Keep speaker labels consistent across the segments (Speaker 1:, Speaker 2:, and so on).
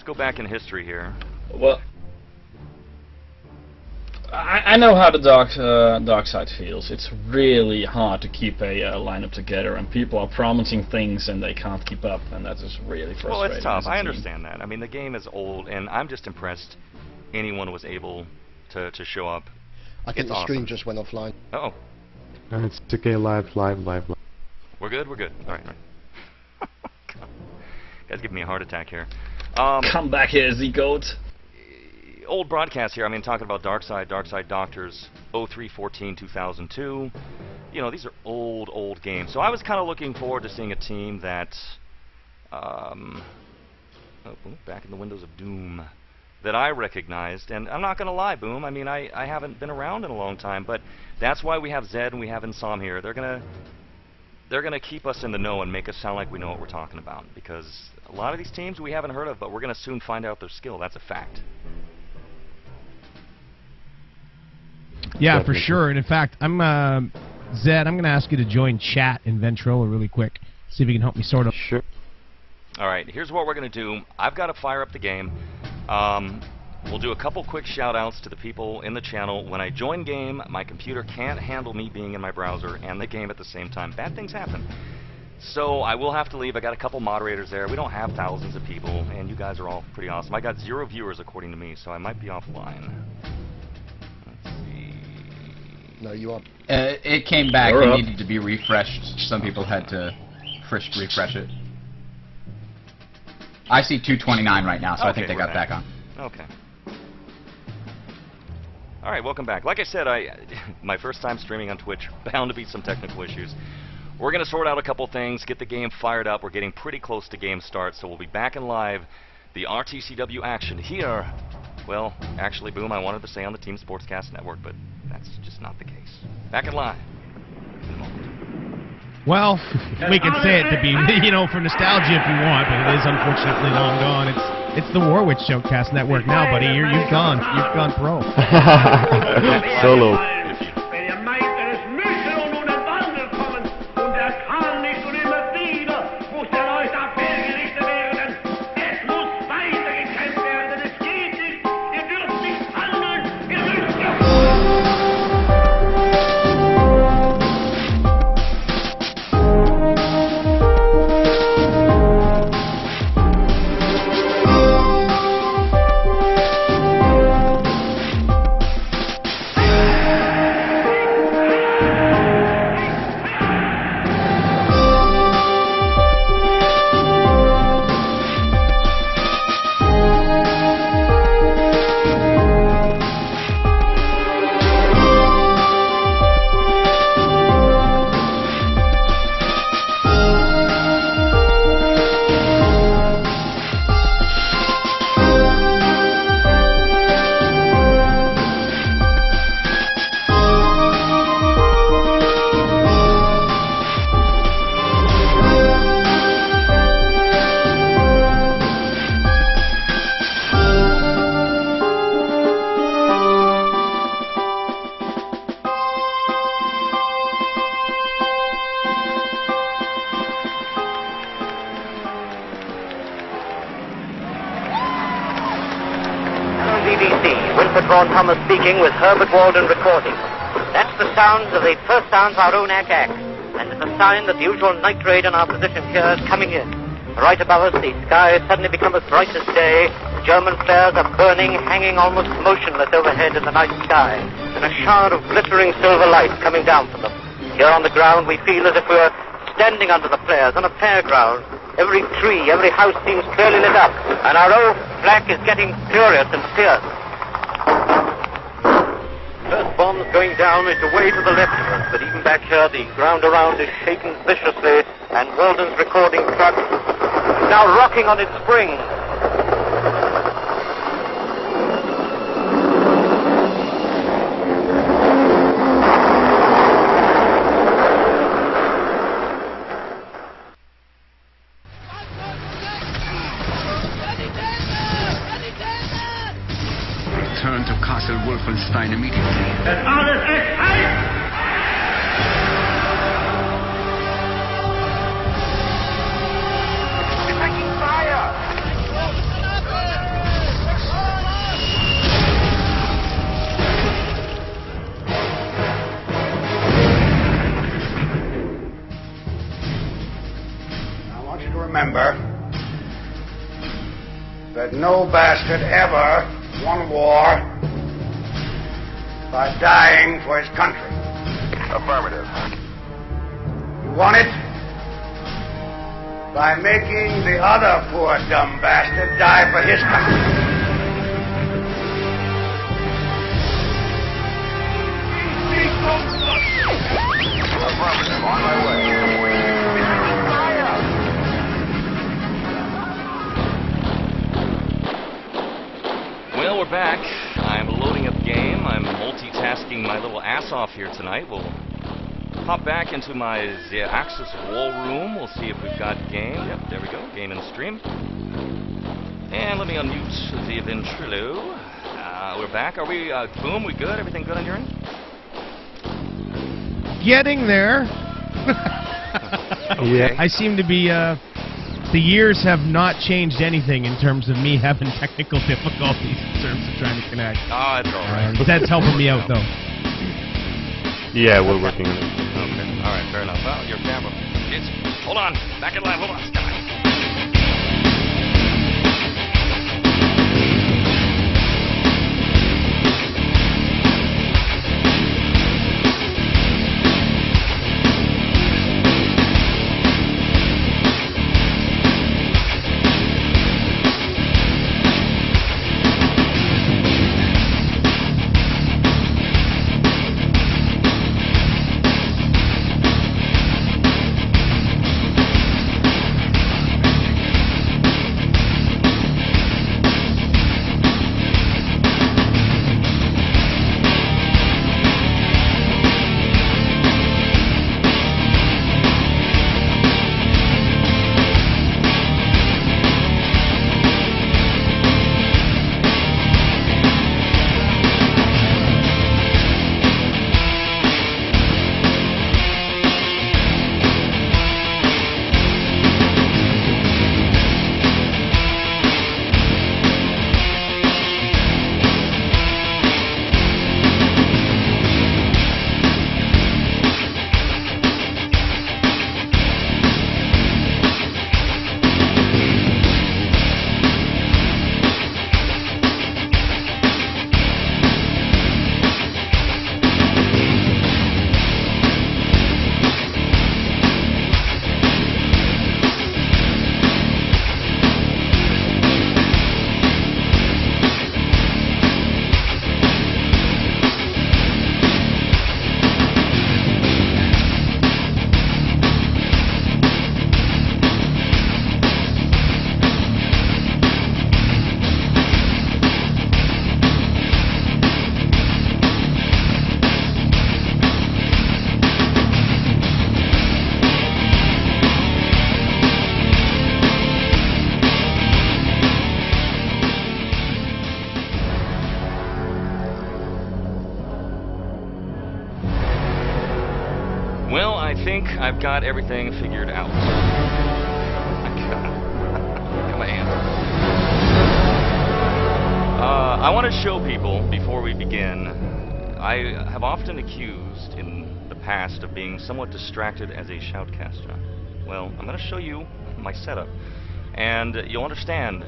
Speaker 1: let's go back in history here.
Speaker 2: Well, I know how the dark side feels. It's really hard to keep a lineup together, and people are promising things and they can't keep up, and that is really frustrating.
Speaker 1: Well, it's tough. I understand that. I mean, the game is old, and I'm just impressed anyone was able to show up.
Speaker 3: I think the stream just went offline.
Speaker 1: Uh-oh.
Speaker 4: It's okay, live.
Speaker 1: We're good? We're good. All right. Guys giving me a heart attack here.
Speaker 2: Come back here, Z-Goat.
Speaker 1: Old broadcast here. I mean, talking about Dark Side Doctors, 0314 2002. You know, these are old games. So I was kind of looking forward to seeing a team that, back in the windows of Doom, that I recognized. And I'm not going to lie, Boom. I mean, I haven't been around in a long time, but that's why we have Zed and we have Insam here. They're gonna keep us in the know and make us sound like we know what we're talking about, because a lot of these teams we haven't heard of, but we're gonna soon find out their skill. That's a fact.
Speaker 5: Yeah, for sure. And in fact, Zed, I'm going to ask you to join chat in Ventrilo really quick. See if you can help me sort of.
Speaker 4: Sure.
Speaker 1: All right, here's what we're going to do. I've got to fire up the game. We'll do a couple quick shout-outs to the people in the channel. When I join game, my computer can't handle me being in my browser and the game at the same time. Bad things happen. So I will have to leave. I got a couple moderators there. We don't have thousands of people, and you guys are all pretty awesome. I got 0 viewers according to me, so I might be offline.
Speaker 3: No, you aren't.
Speaker 6: It came back. It needed to be refreshed. Some people had to refresh it. I see 229 right now, so I think they got back on.
Speaker 1: Okay. All right, welcome back. Like I said, my first time streaming on Twitch, bound to be some technical issues. We're going to sort out a couple things, get the game fired up. We're getting pretty close to game start, so we'll be back in live. The RTCW action here. Well, actually, Boom, I wanted to say on the Team Sportscast Network, but that's just not the case. Back in live in a moment.
Speaker 5: Well, we can say it to be, you know, for nostalgia if you want, but it is unfortunately long gone. It's the warwitch Showcast Network now, buddy. You've gone pro.
Speaker 4: Solo.
Speaker 7: Thomas speaking with Herbert Walden recording. That's the sounds of the first sounds of our own act, and it's a sign that the usual night raid on our position here is coming in. Right above us, the sky has suddenly become as bright as day. The German flares are burning, hanging almost motionless overhead in the night sky, and a shower of glittering silver light coming down from them. Here on the ground, we feel as if we were standing under the flares on a fairground. Every tree, every house seems clearly lit up, and our old flak is getting furious and fierce. First bombs going down is away to the left of us, but even back here the ground around is shaken viciously, and Walden's recording truck is now rocking on its springs.
Speaker 8: Return to Castle Wolfenstein immediately.
Speaker 7: Taking fire!
Speaker 9: want you to remember that no bastard ever won a war by dying for his country.
Speaker 10: Affirmative.
Speaker 9: You won it by making the other poor dumb bastard die for his country.
Speaker 10: Affirmative. On my way.
Speaker 1: Well, we're back. I'm loading up game. I'm multitasking my little ass off here tonight. We'll hop back into my Axis wall room. We'll see if we've got game. Yep, there we go. Game in stream. And let me unmute the ventrilo. We're back. Are we, boom, we good? Everything good on your end?
Speaker 5: Getting there.
Speaker 1: Okay.
Speaker 5: I seem to be, the years have not changed anything in terms of me having technical difficulties in terms of trying to connect.
Speaker 1: Oh, it's all right.
Speaker 5: That's helping me out, though.
Speaker 4: Yeah, we're working on it.
Speaker 1: Okay. All right, fair enough. Well, your camera. Hold on. Back in line. Hold on. Stop. Well, I think I've got everything figured out. Come on. I want to show people, before we begin, I have often accused in the past of being somewhat distracted as a shoutcaster. Well, I'm going to show you my setup, and you'll understand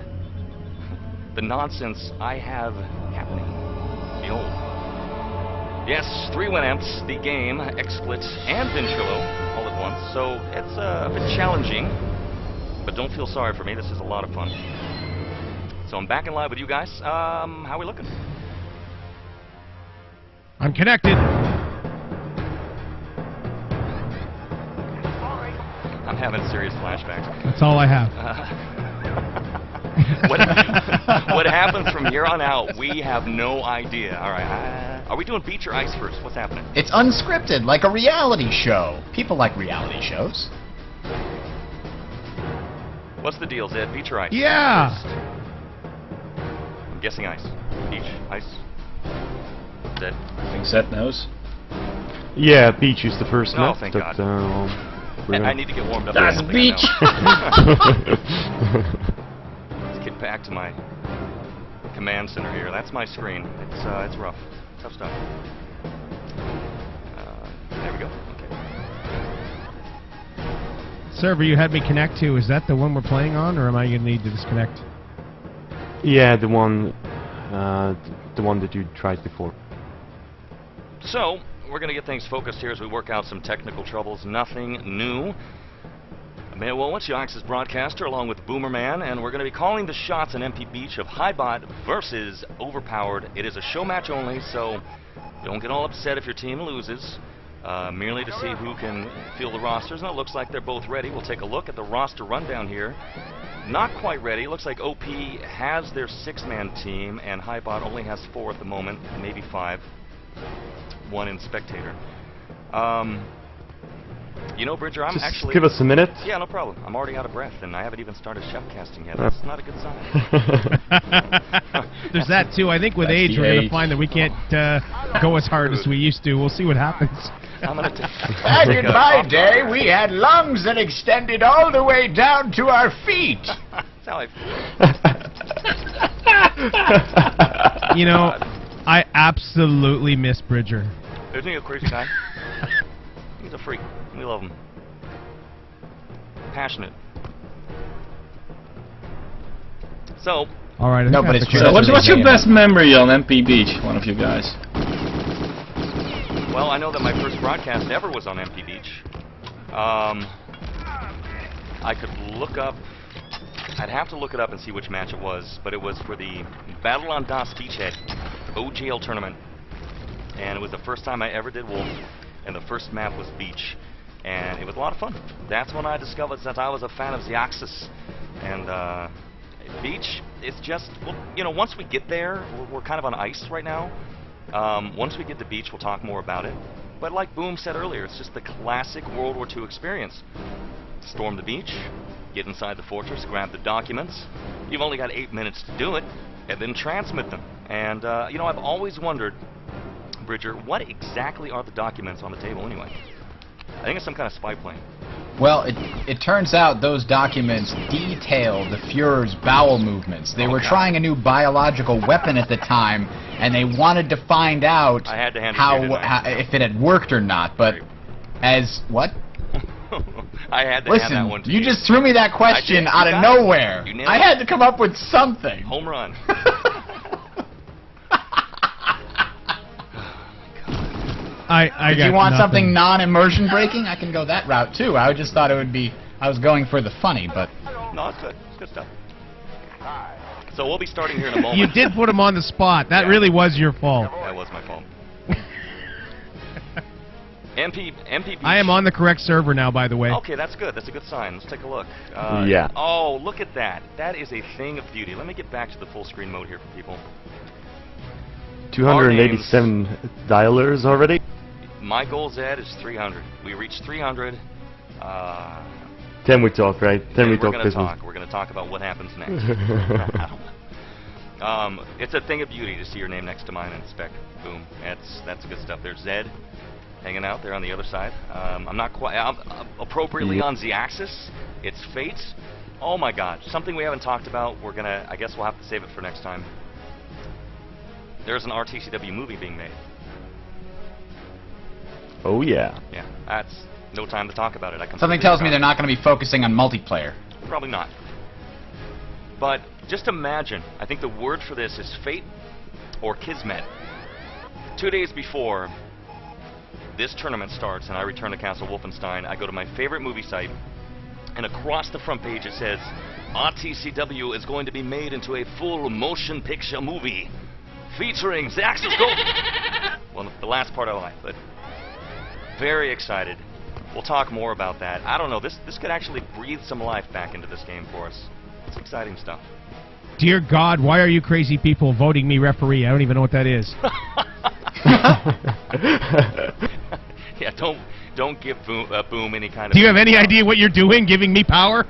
Speaker 1: the nonsense I have happening. Behold. Yes, 3 Winamps, the game, XSplit, and Ventrilo all at once, so it's a bit challenging, but don't feel sorry for me, this is a lot of fun. So I'm back in live with you guys. How are we looking?
Speaker 5: I'm connected.
Speaker 1: I'm having serious flashbacks.
Speaker 5: That's all I have.
Speaker 1: What happens from here on out, we have no idea. All right. Are we doing beach or ice first? What's happening?
Speaker 6: It's unscripted, like a reality show. People like reality shows.
Speaker 1: What's the deal, Zed? Beach or ice?
Speaker 5: Yeah.
Speaker 1: First. I'm guessing ice. Beach. Ice. Zed?
Speaker 2: I think Zed knows.
Speaker 4: Yeah, beach is the first
Speaker 1: Oh,
Speaker 4: map.
Speaker 1: thank
Speaker 4: that,
Speaker 1: God. I need to get warmed up.
Speaker 2: That's
Speaker 1: with
Speaker 2: beach!
Speaker 1: Let's get back to my command center here. That's my screen. It's rough. Tough stuff. There we go. Okay.
Speaker 5: server you had me connect to, is that the one we're playing on, or am I going to need to disconnect?
Speaker 4: Yeah, the one that you tried before.
Speaker 1: So, we're going to get things focused here as we work out some technical troubles. Nothing new. I'm warwitch, your Access broadcaster, along with Boomerman, and we're going to be calling the shots on MP Beach of HighBot versus Overpowered. It is a show match only, so don't get all upset if your team loses. Merely to see who can field the rosters, and it looks like they're both ready. We'll take a look at the roster rundown here. Not quite ready. It looks like OP has their 6-man team, and HighBot only has 4 at the moment, maybe 5. 1 in spectator. You know, Bridger, I'm
Speaker 4: Just
Speaker 1: actually...
Speaker 4: give us a minute.
Speaker 1: Yeah, no problem. I'm already out of breath, and I haven't even started chef casting yet. That's not a good sign.
Speaker 5: There's that, too. I think with age, we're going to find that we can't go as hard as we used to. We'll see what happens.
Speaker 1: I'm gonna
Speaker 6: Back in my day, we had lungs that extended all the way down to our feet.
Speaker 1: That's how I feel.
Speaker 5: You know, I absolutely miss Bridger.
Speaker 1: Isn't he a crazy guy? He's a freak. We love him. Passionate. So.
Speaker 2: All right. No, but it's true. So what's your best memory on MP Beach? One of you guys.
Speaker 1: Well, I know that my first broadcast ever was on MP Beach. I could look up. I'd have to look it up and see which match it was, but it was for the Battle on Das Beachhead OGL tournament, and it was the first time I ever did Wolf, and the first map was Beach, and it was a lot of fun. That's when I discovered that I was a fan of the Axis, and Beach is just, well, you know, once we get there, we're kind of on ice right now. Once we get to Beach, we'll talk more about it. But like Boom said earlier, it's just the classic World War II experience. Storm the beach, get inside the fortress, grab the documents. You've only got 8 minutes to do it, and then transmit them. And, you know, I've always wondered, Bridger, what exactly are the documents on the table anyway? I think it's some kind of spy plane.
Speaker 6: Well, it turns out those documents detail the Fuhrer's bowel movements. They were trying a new biological weapon at the time, and they wanted to find out if it had worked or not. But as what?
Speaker 1: I had to
Speaker 6: Listen,
Speaker 1: hand that one to
Speaker 6: you just threw me that question out of nowhere. I had to come up with something.
Speaker 1: Home run.
Speaker 6: Did you want something non-immersion breaking? I can go that route too. I just thought it would be. I was going for the funny, but.
Speaker 1: No, it's good. It's good stuff. So we'll be starting here in a moment.
Speaker 5: You did put him on the spot. That really was your fault.
Speaker 1: That was my fault. MP Beach.
Speaker 5: I am on the correct server now, by the way.
Speaker 1: Okay, that's good. That's a good sign. Let's take a look.
Speaker 4: Yeah.
Speaker 1: Oh, look at that. That is a thing of beauty. Let me get back to the full screen mode here for people.
Speaker 4: 287 dialers already.
Speaker 1: My goal, Zed, is 300. We reached 300.
Speaker 4: Then we talk, right? Then we talk business.
Speaker 1: We're going to talk about what happens next. It's a thing of beauty to see your name next to mine in spec. Boom. That's good stuff. There's Zed hanging out there on the other side. I'm not quite appropriately on the axis. It's Fate. Oh my God! Something we haven't talked about. I guess we'll have to save it for next time. There's an RTCW movie being made.
Speaker 4: Oh yeah.
Speaker 1: Yeah, that's no time to talk about it.
Speaker 6: Something tells me they're not going to be focusing on multiplayer.
Speaker 1: Probably not. But just imagine, I think the word for this is fate or kismet. 2 days before this tournament starts and I return to Castle Wolfenstein, I go to my favorite movie site, and across the front page it says, RTCW is going to be made into a full motion picture movie featuring the Axis Gold. Well, the last part I like, but very excited. We'll talk more about that. I don't know, this could actually breathe some life back into this game for us. It's exciting stuff.
Speaker 5: Dear God, why are you crazy people voting me referee? I don't even know what that is.
Speaker 1: Yeah, don't give Boom any kind of...
Speaker 5: Do you have any idea what you're doing, giving me power?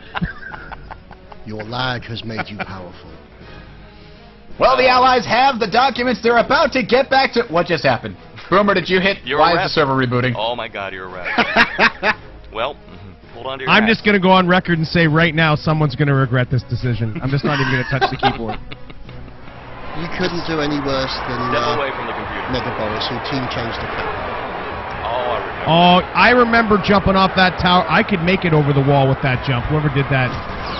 Speaker 3: Your lag has made you powerful.
Speaker 6: Well, the Allies have the documents. They're about to get back to... What just happened? Boomer, did you hit... Why is the server rebooting?
Speaker 1: Oh my God, you're a rep. Well, hold on to your
Speaker 5: I'm
Speaker 1: hat.
Speaker 5: just going to go on record and say right now someone's going to regret this decision. I'm just not even going to touch the keyboard.
Speaker 3: You couldn't do any worse than
Speaker 1: Step away from the computer.
Speaker 3: Mega Boris, who team changed the captain.
Speaker 1: Oh, I remember.
Speaker 5: Oh, I remember jumping off that tower. I could make it over the wall with that jump. Whoever did that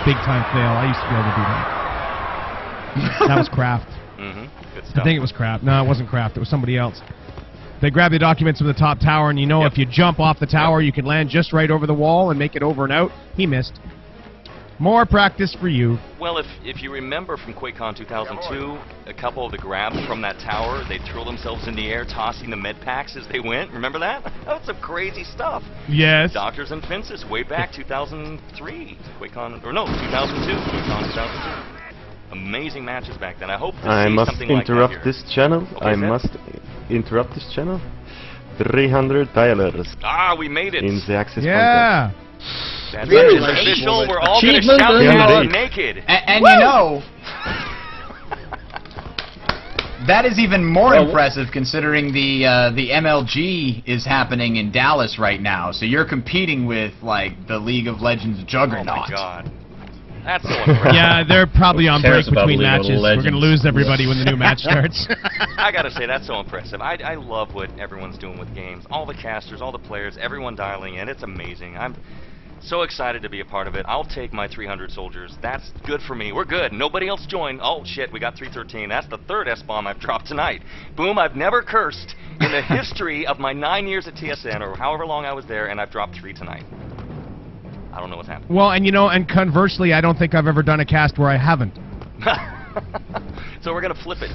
Speaker 5: big time fail, I used to be able to do that. That was Kraft.
Speaker 1: Good stuff.
Speaker 5: I think it was Kraft. No, it wasn't Kraft. It was somebody else. They grab the documents from the top tower, and you know if you jump off the tower, you can land just right over the wall and make it over and out. He missed. More practice for you.
Speaker 1: Well, if you remember from QuakeCon 2002, a couple of the grabs from that tower, they'd throw themselves in the air, tossing the med packs as they went. Remember that? That was some crazy stuff.
Speaker 5: Yes.
Speaker 1: Doctors and Fences, way back 2003, QuakeCon, or no, 2002, QuakeCon 2002. Amazing matches back then. I hope to see something like that here.
Speaker 4: This channel.
Speaker 1: Okay,
Speaker 4: I must interrupt this channel. 300 dialers.
Speaker 1: Ah, we made it.
Speaker 4: In the access
Speaker 5: Yeah.
Speaker 1: That's really official. We're all going to shout together naked.
Speaker 6: And you know, that is even more impressive considering the MLG is happening in Dallas right now. So you're competing with like the League of Legends juggernaut.
Speaker 1: Oh my God. That's so impressive.
Speaker 5: Yeah, they're probably on break between matches. We're going to lose everybody when the new match starts.
Speaker 1: I got to say, that's so impressive. I love what everyone's doing with games. All the casters, all the players, everyone dialing in. It's amazing. I'm so excited to be a part of it. I'll take my 300 soldiers. That's good for me. We're good. Nobody else joined. Oh, shit, we got 313. That's the third S-bomb I've dropped tonight. Boom, I've never cursed in the history of my 9 years at TSN, or however long I was there, and I've dropped 3 tonight. I don't know what's happening.
Speaker 5: Well, and you know, and conversely, I don't think I've ever done a cast where I haven't.
Speaker 1: So we're going to flip it.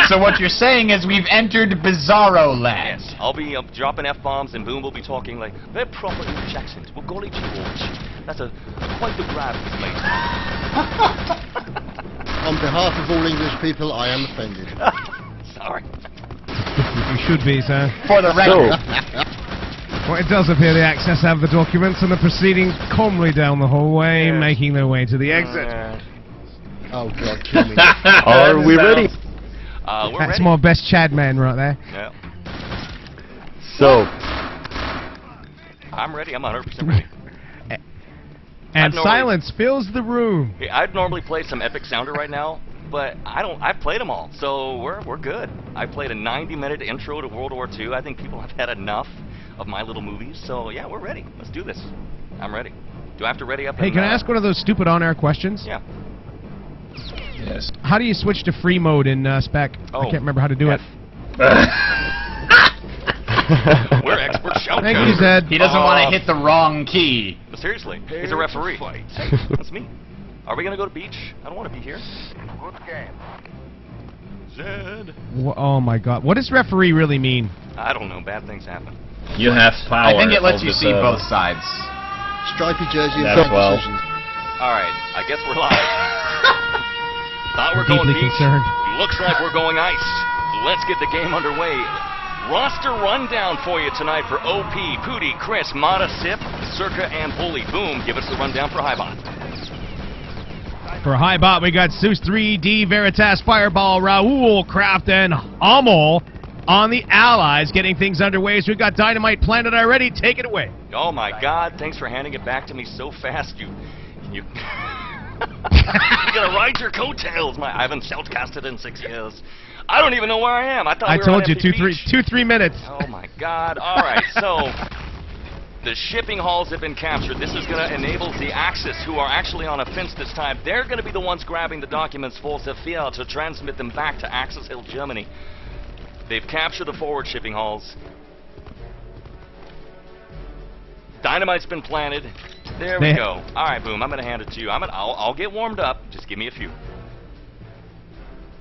Speaker 6: So what you're saying is we've entered Bizarro land.
Speaker 1: Yes, I'll be dropping F-bombs, and Boom will be talking like, they're proper English accents. Well, golly gee, that's quite the grab, mate.
Speaker 3: On behalf of all English people, I am offended.
Speaker 1: Sorry.
Speaker 5: You should be, sir.
Speaker 6: For the record.
Speaker 5: Well, it does appear the Access have the documents and are proceeding calmly down the hallway, making their way to the exit.
Speaker 3: Oh, God, kill me.
Speaker 4: Are we ready?
Speaker 1: We're
Speaker 5: That's
Speaker 1: ready.
Speaker 5: my best Chad man right there.
Speaker 1: Yeah.
Speaker 4: So.
Speaker 1: I'm ready. I'm 100% ready.
Speaker 5: And silence fills the room.
Speaker 1: I'd normally play some epic sounder right now, but I've played them all, so we're good. I played a 90-minute intro to World War II. I think people have had enough of my little movies, so yeah, we're ready. Let's do this. I'm ready. Do I have to ready up?
Speaker 5: Hey, can I ask one of those stupid on-air questions?
Speaker 1: Yeah.
Speaker 2: Yes.
Speaker 5: How do you switch to free mode in Spec?
Speaker 1: Oh,
Speaker 5: I can't remember how to do it.
Speaker 1: We're expert shoutcasters.
Speaker 5: Thank you, Zed.
Speaker 6: He doesn't want to hit the wrong key.
Speaker 1: Seriously, he's a referee. Hey, that's me. Are we going to go to beach? I don't want to be here.
Speaker 10: Good game.
Speaker 1: Zed.
Speaker 5: Oh my God. What does referee really mean?
Speaker 1: I don't know. Bad things happen.
Speaker 2: You have power.
Speaker 6: I think it lets you see both sides.
Speaker 3: Stripy jersey and
Speaker 2: That's
Speaker 3: bad
Speaker 2: well.
Speaker 3: decisions.
Speaker 1: All right, I guess we're live. Thought we're going
Speaker 5: Deeply
Speaker 1: beach.
Speaker 5: concerned.
Speaker 1: Looks like we're going ice. Let's get the game underway. Roster rundown for you tonight for OP, Pooty, Chris, Mata, Sip, Circa, and Bully. Boom, give us the rundown for HighBot.
Speaker 5: For HighBot, we got Zeus 3D, Veritas, Fireball, Raoul, Kraft, and Hummel on the Allies, getting things underway. So we got Dynamite Planet already. Take it away.
Speaker 1: Oh my God! Thanks for handing it back to me so fast. You You're gonna ride your coattails. I haven't shoutcasted in 6 years. I don't even know where I am. I thought we were
Speaker 5: told
Speaker 1: on
Speaker 5: you,
Speaker 1: Empty Beach.
Speaker 5: 2-3 minutes.
Speaker 1: Oh my God! All right, so the shipping halls have been captured. This is going to enable the Axis, who are actually on a fence this time. They're going to be the ones grabbing the documents for Sophia to transmit them back to Axis Hill, Germany. They've captured the forward shipping halls. Dynamite's been planted. There we go. All right, Boom. I'm going to hand it to you. I'll get warmed up. Just give me a few.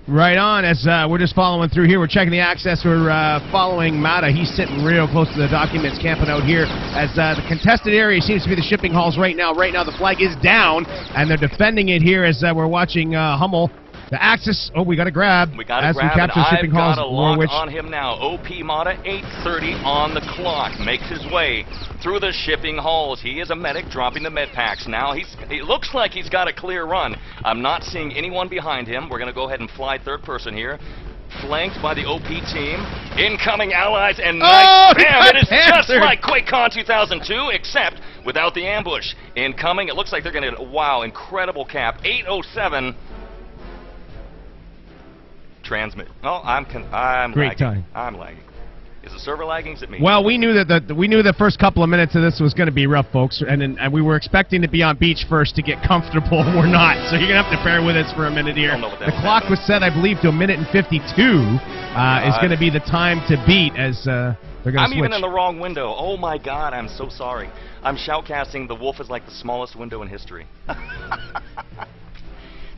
Speaker 5: Right on, as we're just following through here. We're checking the access. We're following Mata. He's sitting real close to the documents, camping out here. As the contested area seems to be the shipping halls right now. Right now, the flag is down, and they're defending it here as we're watching Hummel. The Axis, we got to grab.
Speaker 1: We got to
Speaker 5: as
Speaker 1: grab,
Speaker 5: we capture
Speaker 1: and
Speaker 5: shipping
Speaker 1: I've
Speaker 5: halls.
Speaker 1: got a lock on him now. OP Mata, 8:30 on the clock. Makes his way through the shipping halls. He is a medic, dropping the med packs. Now it looks like he's got a clear run. I'm not seeing anyone behind him. We're going to go ahead and fly third person here. Flanked by the OP team. Incoming allies, and nice bam! It is just like QuakeCon 2002, except without the ambush. Incoming, it looks like they're going to, wow, incredible cap. 8:07. Transmit. Oh, I'm
Speaker 5: Great
Speaker 1: lagging.
Speaker 5: time.
Speaker 1: I'm lagging. Is the server lagging? Is it me?
Speaker 5: Well, we knew that the first couple of minutes of this was going to be rough, folks, and we were expecting to be on beach first to get comfortable. We're not, so you're gonna have to bear with us for a minute here. The clock was set, I believe, to 1 minute and 52. Is going to be the time to beat as they're going to switch.
Speaker 1: I'm even in the wrong window. Oh my God, I'm so sorry. I'm shoutcasting. The wolf is like the smallest window in history.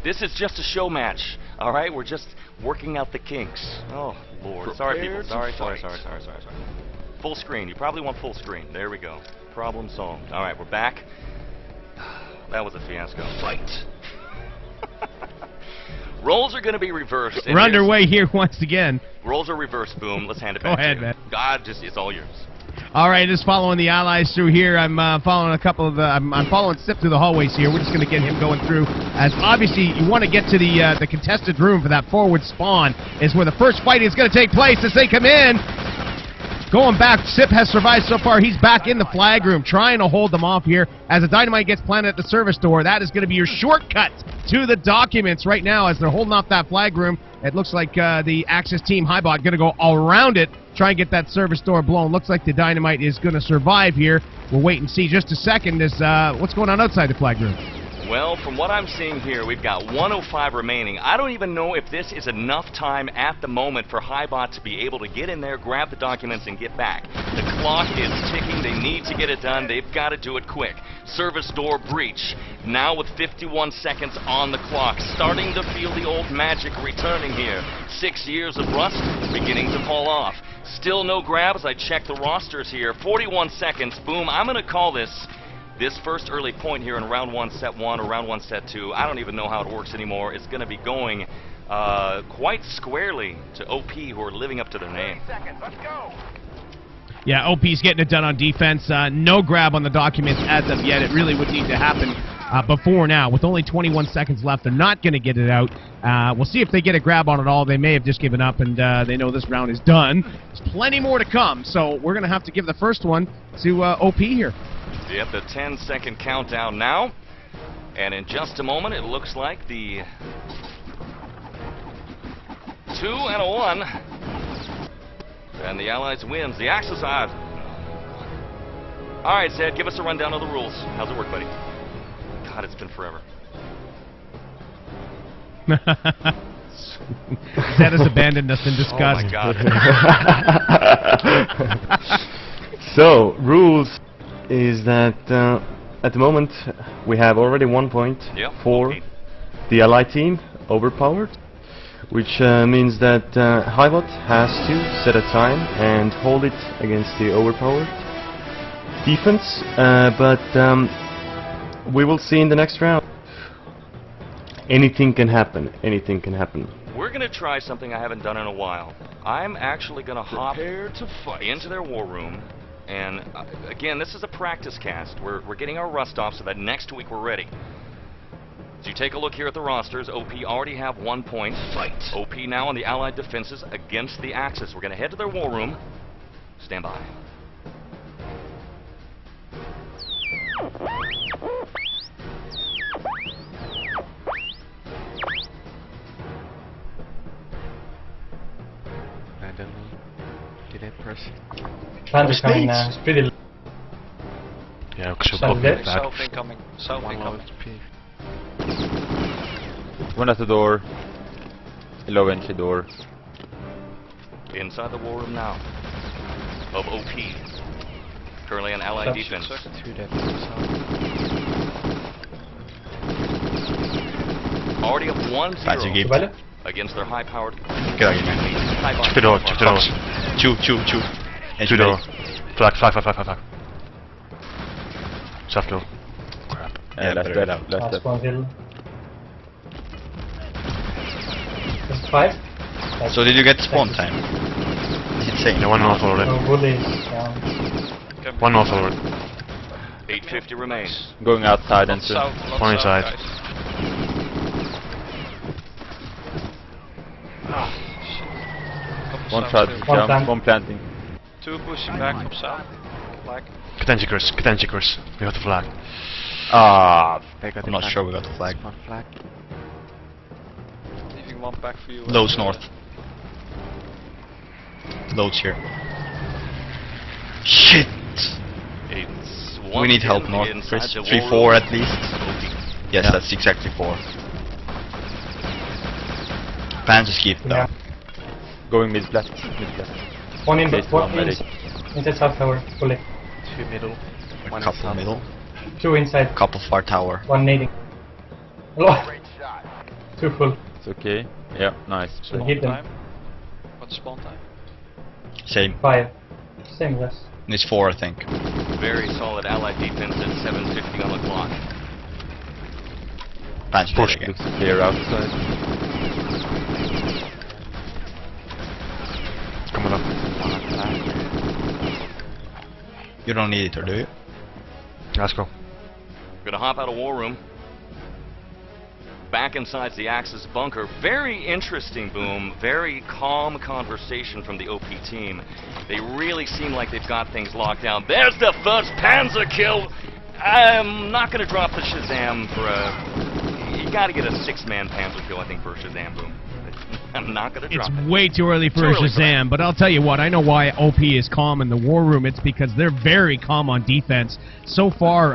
Speaker 1: This is just a show match. All right, we're just working out the kinks. Oh Lord, sorry people. Sorry. Full screen. You probably want full screen. There we go. Problem solved. All right, we're back. That was a fiasco. Fight. Roles are going to be reversed.
Speaker 5: We're underway here once again.
Speaker 1: Roles are reversed. Boom. Let's hand it back.
Speaker 5: Go ahead,
Speaker 1: to you.
Speaker 5: man.
Speaker 1: God, it's all yours.
Speaker 5: All right, just following the allies through here. I'm following a couple of I'm following Sip through the hallways here. We're just going to get him going through. As obviously you want to get to the contested room for that forward spawn is where the first fight is going to take place as they come in. Going back, Sip has survived so far. He's back in the flag room, trying to hold them off here. As the dynamite gets planted at the service door, that is going to be your shortcut to the documents right now as they're holding off that flag room. It looks like the Axis team, HighBot, going to go all around it, try and get that service door blown. Looks like the dynamite is going to survive here. We'll wait and see. Just a second. Is what's going on outside the flag room?
Speaker 1: Well, from what I'm seeing here, we've got 105 remaining. I don't even know if this is enough time at the moment for HighBot to be able to get in there, grab the documents, and get back. The clock is ticking. They need to get it done. They've got to do it quick. Service door breach. Now with 51 seconds on the clock. Starting to feel the old magic returning here. 6 years of rust beginning to fall off. Still no grabs. I check the rosters here. 41 seconds. Boom. I'm going to call this first early point here in round 1, set 1, or round 1, set 2. I don't even know how it works anymore. It's going to be going quite squarely to OP, who are living up to their name.
Speaker 10: 30 seconds, let's go.
Speaker 5: Yeah, OP's getting it done on defense. No grab on the documents as of yet. It really would need to happen before now. With only 21 seconds left, they're not going to get it out. We'll see if they get a grab on it all. They may have just given up, and they know this round is done. There's plenty more to come, so we're going to have to give the first one to OP here.
Speaker 1: Yep, the 10-second countdown now. And in just a moment, it looks like the 2 and a 1. And the Allies wins. The Axis side. All right, Zed, give us a rundown of the rules. How's it work, buddy? God, it's been forever.
Speaker 5: Zed has abandoned us in disgust.
Speaker 1: Oh, my God.
Speaker 4: So, rules is that at the moment we have already 1 point for the Allied team, overpowered, which means that HighBot has to set a time and hold it against the overpowered defense, but we will see in the next round. Anything can happen. Anything can happen.
Speaker 1: We're going to try something I haven't done in a while. I'm actually going to hop into their war room. And again, this is a practice cast. We're getting our rust off so that next week we're ready. As you take a look here at the rosters, OP already have 1 point. Fight. OP now on the Allied defenses against the Axis. We're going to head to their war room. Stand by.
Speaker 11: I don't know. Did I press?
Speaker 12: Planter's coming now. It's pretty low.
Speaker 11: Yeah, ook zo
Speaker 12: South
Speaker 11: back.
Speaker 13: South incoming. South incoming.
Speaker 14: One at the door. Low entry door.
Speaker 1: Inside the war room now of OP. Currently on Allied defense. Already up 1-0 against their high-powered.
Speaker 11: Check the door, check the door. Two door. Flag. Soft door. Crap.
Speaker 14: Yeah, last
Speaker 12: Last one hill. Just 5.
Speaker 14: So did you get spawn time? Insane.
Speaker 11: Yeah, 1 north already.
Speaker 12: No bullies down.
Speaker 11: 1 north already.
Speaker 1: 8:50 remains.
Speaker 14: Going outside and to
Speaker 11: 1 inside.
Speaker 14: One shot, one planting.
Speaker 13: 2 pushing back from south. Flag.
Speaker 11: Catangicus. We got the flag.
Speaker 14: I'm not sure we got the flag.
Speaker 13: Leaving 1 back for you.
Speaker 14: Loads north. Loads here.
Speaker 11: Shit!
Speaker 1: It's
Speaker 11: We need help north, Chris. 3-4 at least. Yes,
Speaker 6: Yeah.
Speaker 11: that's exactly 4. Panzer's keep though.
Speaker 12: Yeah.
Speaker 14: Going mid left. Mid left.
Speaker 12: One in,
Speaker 14: Chase
Speaker 12: one
Speaker 14: one medic.
Speaker 12: inside south tower, fully.
Speaker 13: 2 middle.
Speaker 11: A
Speaker 13: 1
Speaker 11: couple
Speaker 13: inside.
Speaker 11: middle.
Speaker 12: 2 inside,
Speaker 11: Couple far tower.
Speaker 12: 1 nading. Oh. 2 full.
Speaker 14: It's okay. Yeah, nice.
Speaker 12: So hit them.
Speaker 13: Time. What's spawn time?
Speaker 11: Same.
Speaker 12: 5. Same as us.
Speaker 11: It's 4, I think.
Speaker 1: very solid allied defense at 7:50 on the clock.
Speaker 11: Panzer
Speaker 14: Push
Speaker 11: again.
Speaker 14: looks clear outside. Coming up.
Speaker 11: You don't need it, or do you?
Speaker 14: Let's go.
Speaker 1: Gonna hop out of war room. Back inside the Axis bunker. Very interesting, Boom. Very calm conversation from the OP team. They really seem like they've got things locked down. There's the first Panzer kill. I'm not gonna drop the Shazam for a... You gotta get a 6-man Panzer kill, I think, for a Shazam, Boom. I'm not gonna drop it.
Speaker 5: It's way too early for a Shazam, but I'll tell you what, I know why OP is calm in the war room. It's because they're very calm on defense. So far,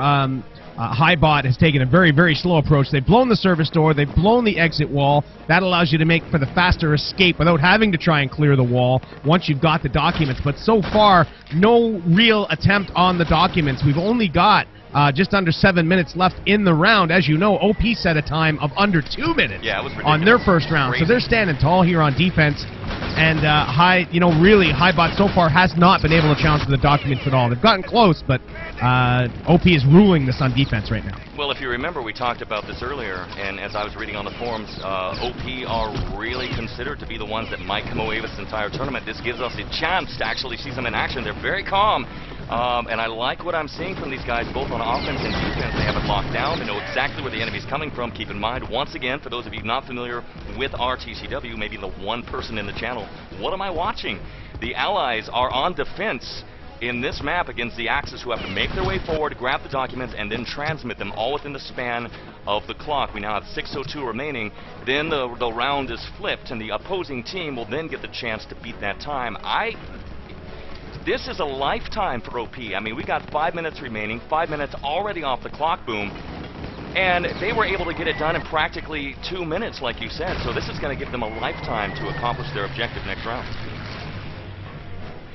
Speaker 5: HighBot has taken a very, very slow approach. They've blown the service door, they've blown the exit wall. That allows you to make for the faster escape without having to try and clear the wall once you've got the documents. But so far, no real attempt on the documents. We've only got just under 7 minutes left in the round. As you know, OP set a time of under 2 minutes on their first round.
Speaker 1: Crazy.
Speaker 5: So they're standing tall here on defense. And really, HighBot so far has not been able to challenge the documents at all. They've gotten close, but OP is ruling this on defense right now.
Speaker 1: Well, if you remember, we talked about this earlier, and as I was reading on the forums, OP are really considered to be the ones that might come away with this entire tournament. This gives us a chance to actually see them in action. They're very calm, and I like what I'm seeing from these guys, both on offense and defense. They have it locked down. They know exactly where the enemy's coming from. Keep in mind, once again, for those of you not familiar with RTCW, maybe the one person in the channel, what am I watching? The Allies are on defense in this map against the Axis, who have to make their way forward, grab the documents, and then transmit them all within the span of the clock. We now have 6:02 remaining. Then the round is flipped, and the opposing team will then get the chance to beat that time. This is a lifetime for OP. I mean, we got 5 minutes remaining, 5 minutes already off the clock, Boom. And they were able to get it done in practically 2 minutes, like you said. So this is going to give them a lifetime to accomplish their objective next round.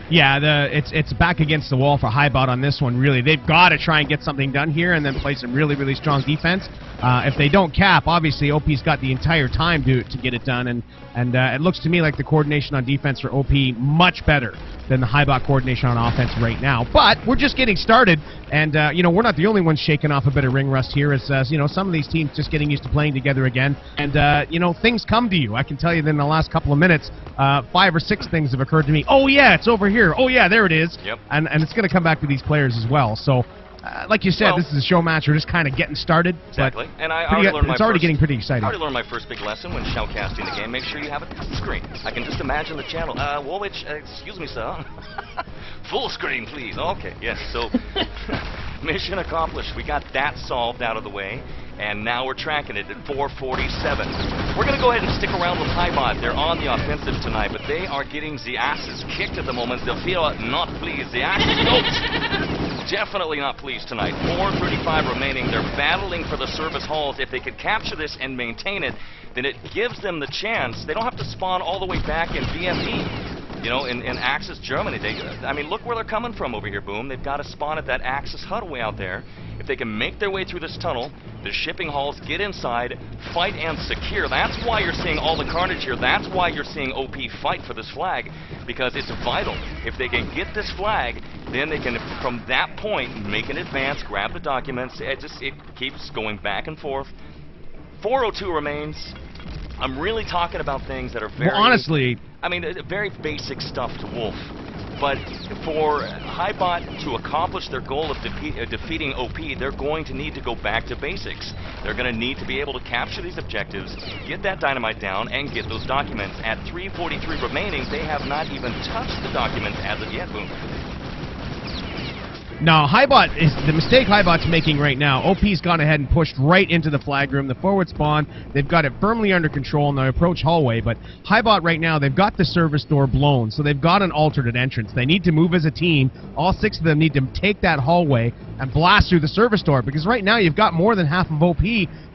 Speaker 5: Yeah, it's back against the wall for HighBot on this one, really. They've got to try and get something done here and then play some really, really strong defense. If they don't cap, obviously OP's got the entire time to get it done, and it looks to me like the coordination on defense for OP much better than the HighBot coordination on offense right now. But we're just getting started, and we're not the only ones shaking off a bit of ring rust here. As some of these teams just getting used to playing together again, and things come to you. I can tell you that in the last couple of minutes, 5 or 6 things have occurred to me. Oh yeah, it's over here. Oh yeah, there it is.
Speaker 1: Yep.
Speaker 5: And it's going to come back to these players as well. So, like you said, this is a show match. We're just kind of getting started.
Speaker 1: Exactly. And
Speaker 5: it's already getting pretty exciting.
Speaker 1: I already learned my first big lesson when shoutcasting the game. Make sure you have a screen. I can just imagine the channel. Warwitch, excuse me, sir. Full screen, please. Okay, yes. So, mission accomplished. We got that solved out of the way. And now we're tracking it at 4:47. We're going to go ahead and stick around with HighBot. They're on the offensive tonight, but they are getting the asses kicked at the moment. They'll feel not pleased. The Axis definitely not pleased tonight. 4:35 remaining. They're battling for the service halls. If they could capture this and maintain it, then it gives them the chance. They don't have to spawn all the way back in BME. In Axis Germany. Look where they're coming from over here, Boom. They've got to spawn at that Axis hut way out there. If they can make their way through this tunnel, the shipping halls, get inside, fight and secure. That's why you're seeing all the carnage here. That's why you're seeing OP fight for this flag, because it's vital. If they can get this flag, then they can, from that point, make an advance, grab the documents. It keeps going back and forth. 4:02 remains. I'm really talking about things that are very...
Speaker 5: Well, honestly...
Speaker 1: very basic stuff to Wolf. But for HighBot to accomplish their goal of defeating OP, they're going to need to go back to basics. They're going to need to be able to capture these objectives, get that dynamite down, and get those documents. At 3:43 remaining, they have not even touched the documents as of yet, Boom.
Speaker 5: No, HighBot is the mistake HighBot's making right now. OP's gone ahead and pushed right into the flag room, the forward spawn. They've got it firmly under control in the approach hallway, but HighBot right now, they've got the service door blown, so they've got an alternate entrance. They need to move as a team. All 6 of them need to take that hallway and blast through the service door, because right now you've got more than half of OP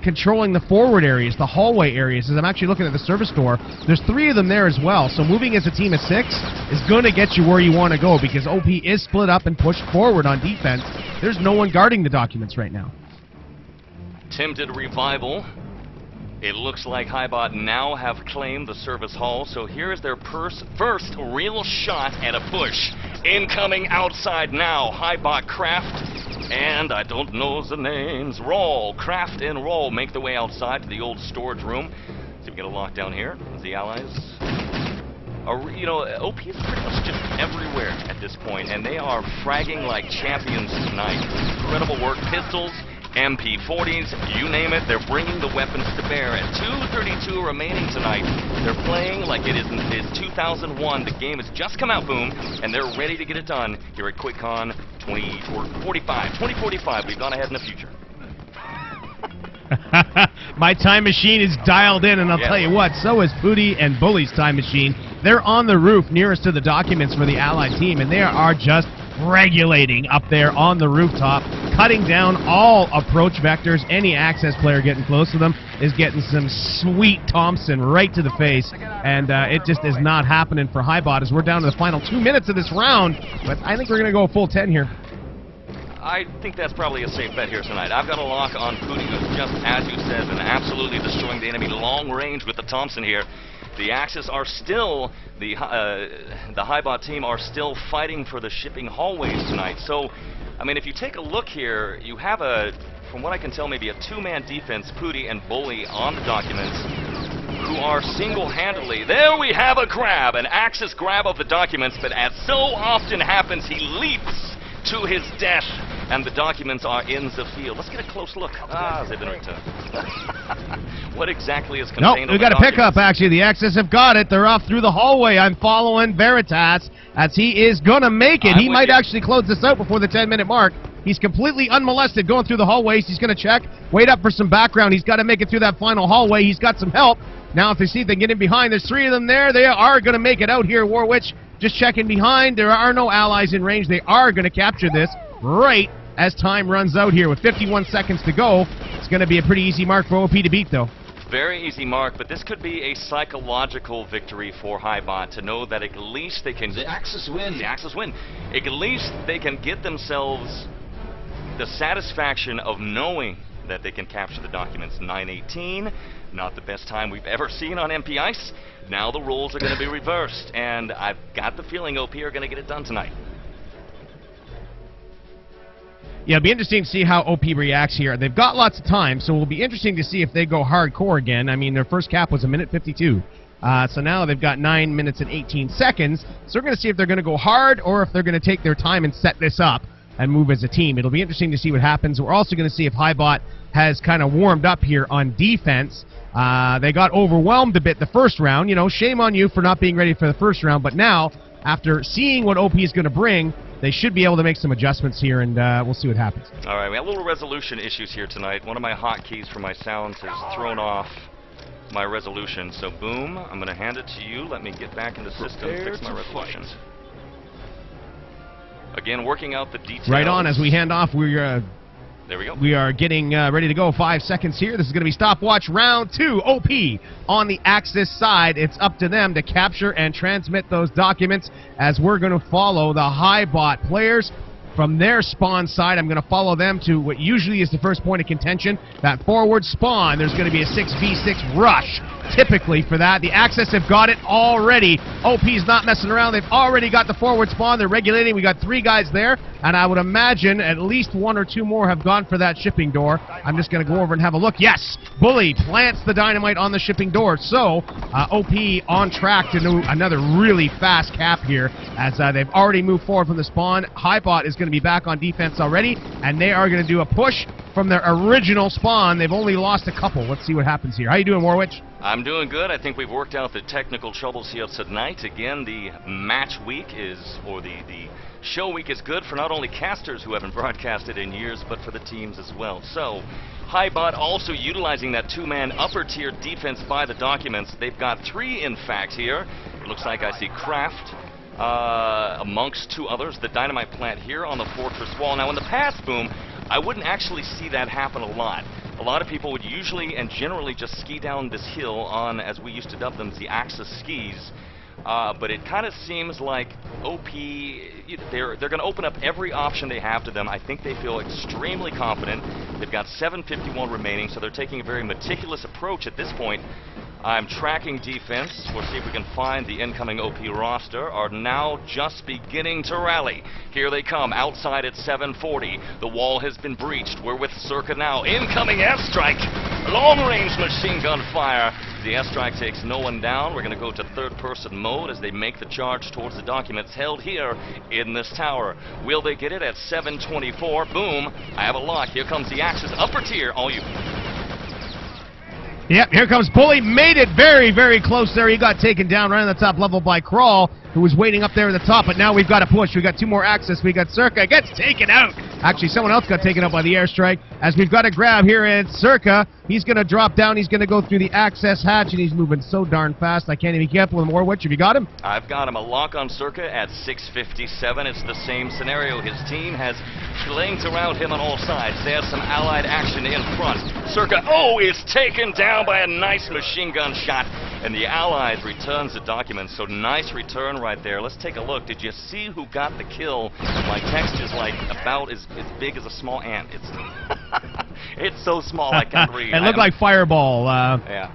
Speaker 5: controlling the forward areas, the hallway areas. As I'm actually looking at the service door, there's 3 of them there as well, so moving as a team of 6 is going to get you where you want to go, because OP is split up and pushed forward on defense. There's no one guarding the documents right now.
Speaker 1: Tim did a revival. It looks like HighBot now have claimed the service hall, so here's their first real shot at a push. Incoming outside now, HighBot, Craft, and I don't know the names, Roll. Craft and Roll make their way outside to the old storage room. See if we get a lockdown here. The allies you know, OP is pretty much just everywhere at this point, and they are fragging like champions tonight. Incredible work. Pistols, MP40s, you name it, they're bringing the weapons to bear. At 2:32 remaining tonight, they're playing like it is 2001. The game has just come out, boom, and they're ready to get it done here at QuickCon 2045. We've gone ahead in the future.
Speaker 5: My time machine is dialed in, and I'll tell you what, so is Pooty and Bully's time machine. They're on the roof nearest to the documents for the Allied team, and they are just regulating up there on the rooftop, cutting down all approach vectors. Any access player getting close to them is getting some sweet Thompson right to the face, and it just is not happening for HighBot as we're down to the final 2 minutes of this round, but I think we're going to go a full 10 here.
Speaker 1: I think that's probably a safe bet here tonight. I've got a lock on Pooty, who's just, as you said, been absolutely destroying the enemy long range with the Thompson here. The Axis are still, the HighBot team are still fighting for the shipping hallways tonight. So, I mean, if you take a look here, you have from what I can tell, maybe a 2-man defense, Pooty and Bully on the documents, who are single-handedly, there we have a grab, an Axis grab of the documents, but as so often happens, he leaps to his death, and the documents are in the field. Let's get a close look. They've been returned. What exactly is contained?
Speaker 5: Nope, we got a pickup, actually. The Axis have got it. They're off through the hallway. I'm following Veritas as he is going to make it. He might actually close this out before the 10-minute mark. He's completely unmolested going through the hallways. He's going to check, wait up for some background. He's got to make it through that final hallway. He's got some help. Now, if they see if they can get in behind, there's 3 of them there. They are going to make it out here. Warwitch just checking behind. There are no allies in range. They are going to capture this right as time runs out here with 51 seconds to go. It's going to be a pretty easy mark for OP to beat, though.
Speaker 1: Very easy mark, but this could be a psychological victory for HighBot to know that at least they can... The Axis win. The Axis win. At least they can get themselves the satisfaction of knowing that they can capture the documents. 9:18, not the best time we've ever seen on MP Ice. Now the roles are going to be reversed, and I've got the feeling OP are going to get it done tonight.
Speaker 5: Yeah, it'll be interesting to see how OP reacts here. They've got lots of time, so it'll be interesting to see if they go hardcore again. I mean, their first cap was 1:52. So now they've got 9 minutes and 18 seconds. So we're going to see if they're going to go hard or if they're going to take their time and set this up and move as a team. It'll be interesting to see what happens. We're also going to see if HighBot has kind of warmed up here on defense. They got overwhelmed a bit the first round. You know, shame on you for not being ready for the first round. But now, after seeing what OP is going to bring, they should be able to make some adjustments here, and we'll see what happens.
Speaker 1: All right, we have a little resolution issues here tonight. One of my hotkeys for my sounds has thrown off my resolution. So, boom, I'm going to hand it to you. Let me get back in the system and fix my resolution. Again, working out the details.
Speaker 5: Right on, as we hand off,
Speaker 1: there we go.
Speaker 5: We are getting ready to go. 5 seconds here. This is going to be stopwatch round 2. OP on the Axis side. It's up to them to capture and transmit those documents as we're going to follow the HighBot players. From their spawn side, I'm going to follow them to what usually is the first point of contention, that forward spawn. There's going to be a 6v6 rush, typically, for that. The Axis have got it already. OP's not messing around. They've already got the forward spawn. They're regulating. We got 3 guys there, and I would imagine at least 1 or 2 more have gone for that shipping door. I'm just going to go over and have a look. Yes! Bully plants the dynamite on the shipping door. So, OP on track to do another really fast cap here, as they've already moved forward from the spawn. HighBot is going to be back on defense already, and they are going to do a push from their original spawn. They've only lost a couple. Let's see what happens here. How you doing, Warwitch?
Speaker 1: I'm doing good. I think we've worked out the technical troubles here tonight. Again, the match week is, or the show week is good for not only casters who haven't broadcasted in years, but for the teams as well. So, HighBot also utilizing that two-man upper tier defense by the documents. They've got 3, in fact, here. It looks like I see Kraft amongst 2 others. The dynamite plant here on the fortress wall. Now, in the past, Boom, I wouldn't actually see that happen a lot. A lot of people would usually and generally just ski down this hill on, as we used to dub them, the Axis skis. But it kind of seems like OP, they're going to open up every option they have to them. I think they feel extremely confident. They've got 751 remaining, so they're taking a very meticulous approach at this point. I'm tracking defense. We'll see if we can find the incoming OP roster. Are now just beginning to rally. Here they come, outside at 740. The wall has been breached. We're with Circa now. Incoming airstrike. Long-range machine gun fire. The airstrike takes no one down. We're going to go to third-person mode as they make the charge towards the documents held here in this tower. Will they get it at 724? Boom. I have a lock. Here comes the Axis. Upper tier. All you...
Speaker 5: Yep, here comes Bully. Made it very, very close there. He got taken down right on the top level by Crawl, who was waiting up there at the top, but now we've got to push. We've got 2 more Axis. We got Circa. Gets taken out. Actually, someone else got taken out by the airstrike, as we've got a grab here at Circa. He's going to drop down. He's going to go through the access hatch, and he's moving so darn fast. I can't even keep up with him. Warwitch, have you got him?
Speaker 1: I've got him. A lock on Circa at 657. It's the same scenario. His team has flanked around him on all sides. There's some allied action in front. Circa, is taken down by a nice machine gun shot, and the allies returns the documents. So nice return right there. Let's take a look. Did you see who got the kill? My text is like about as big as a small ant. It's it's so small I can't read.
Speaker 5: It looked like Fireball.
Speaker 1: Yeah.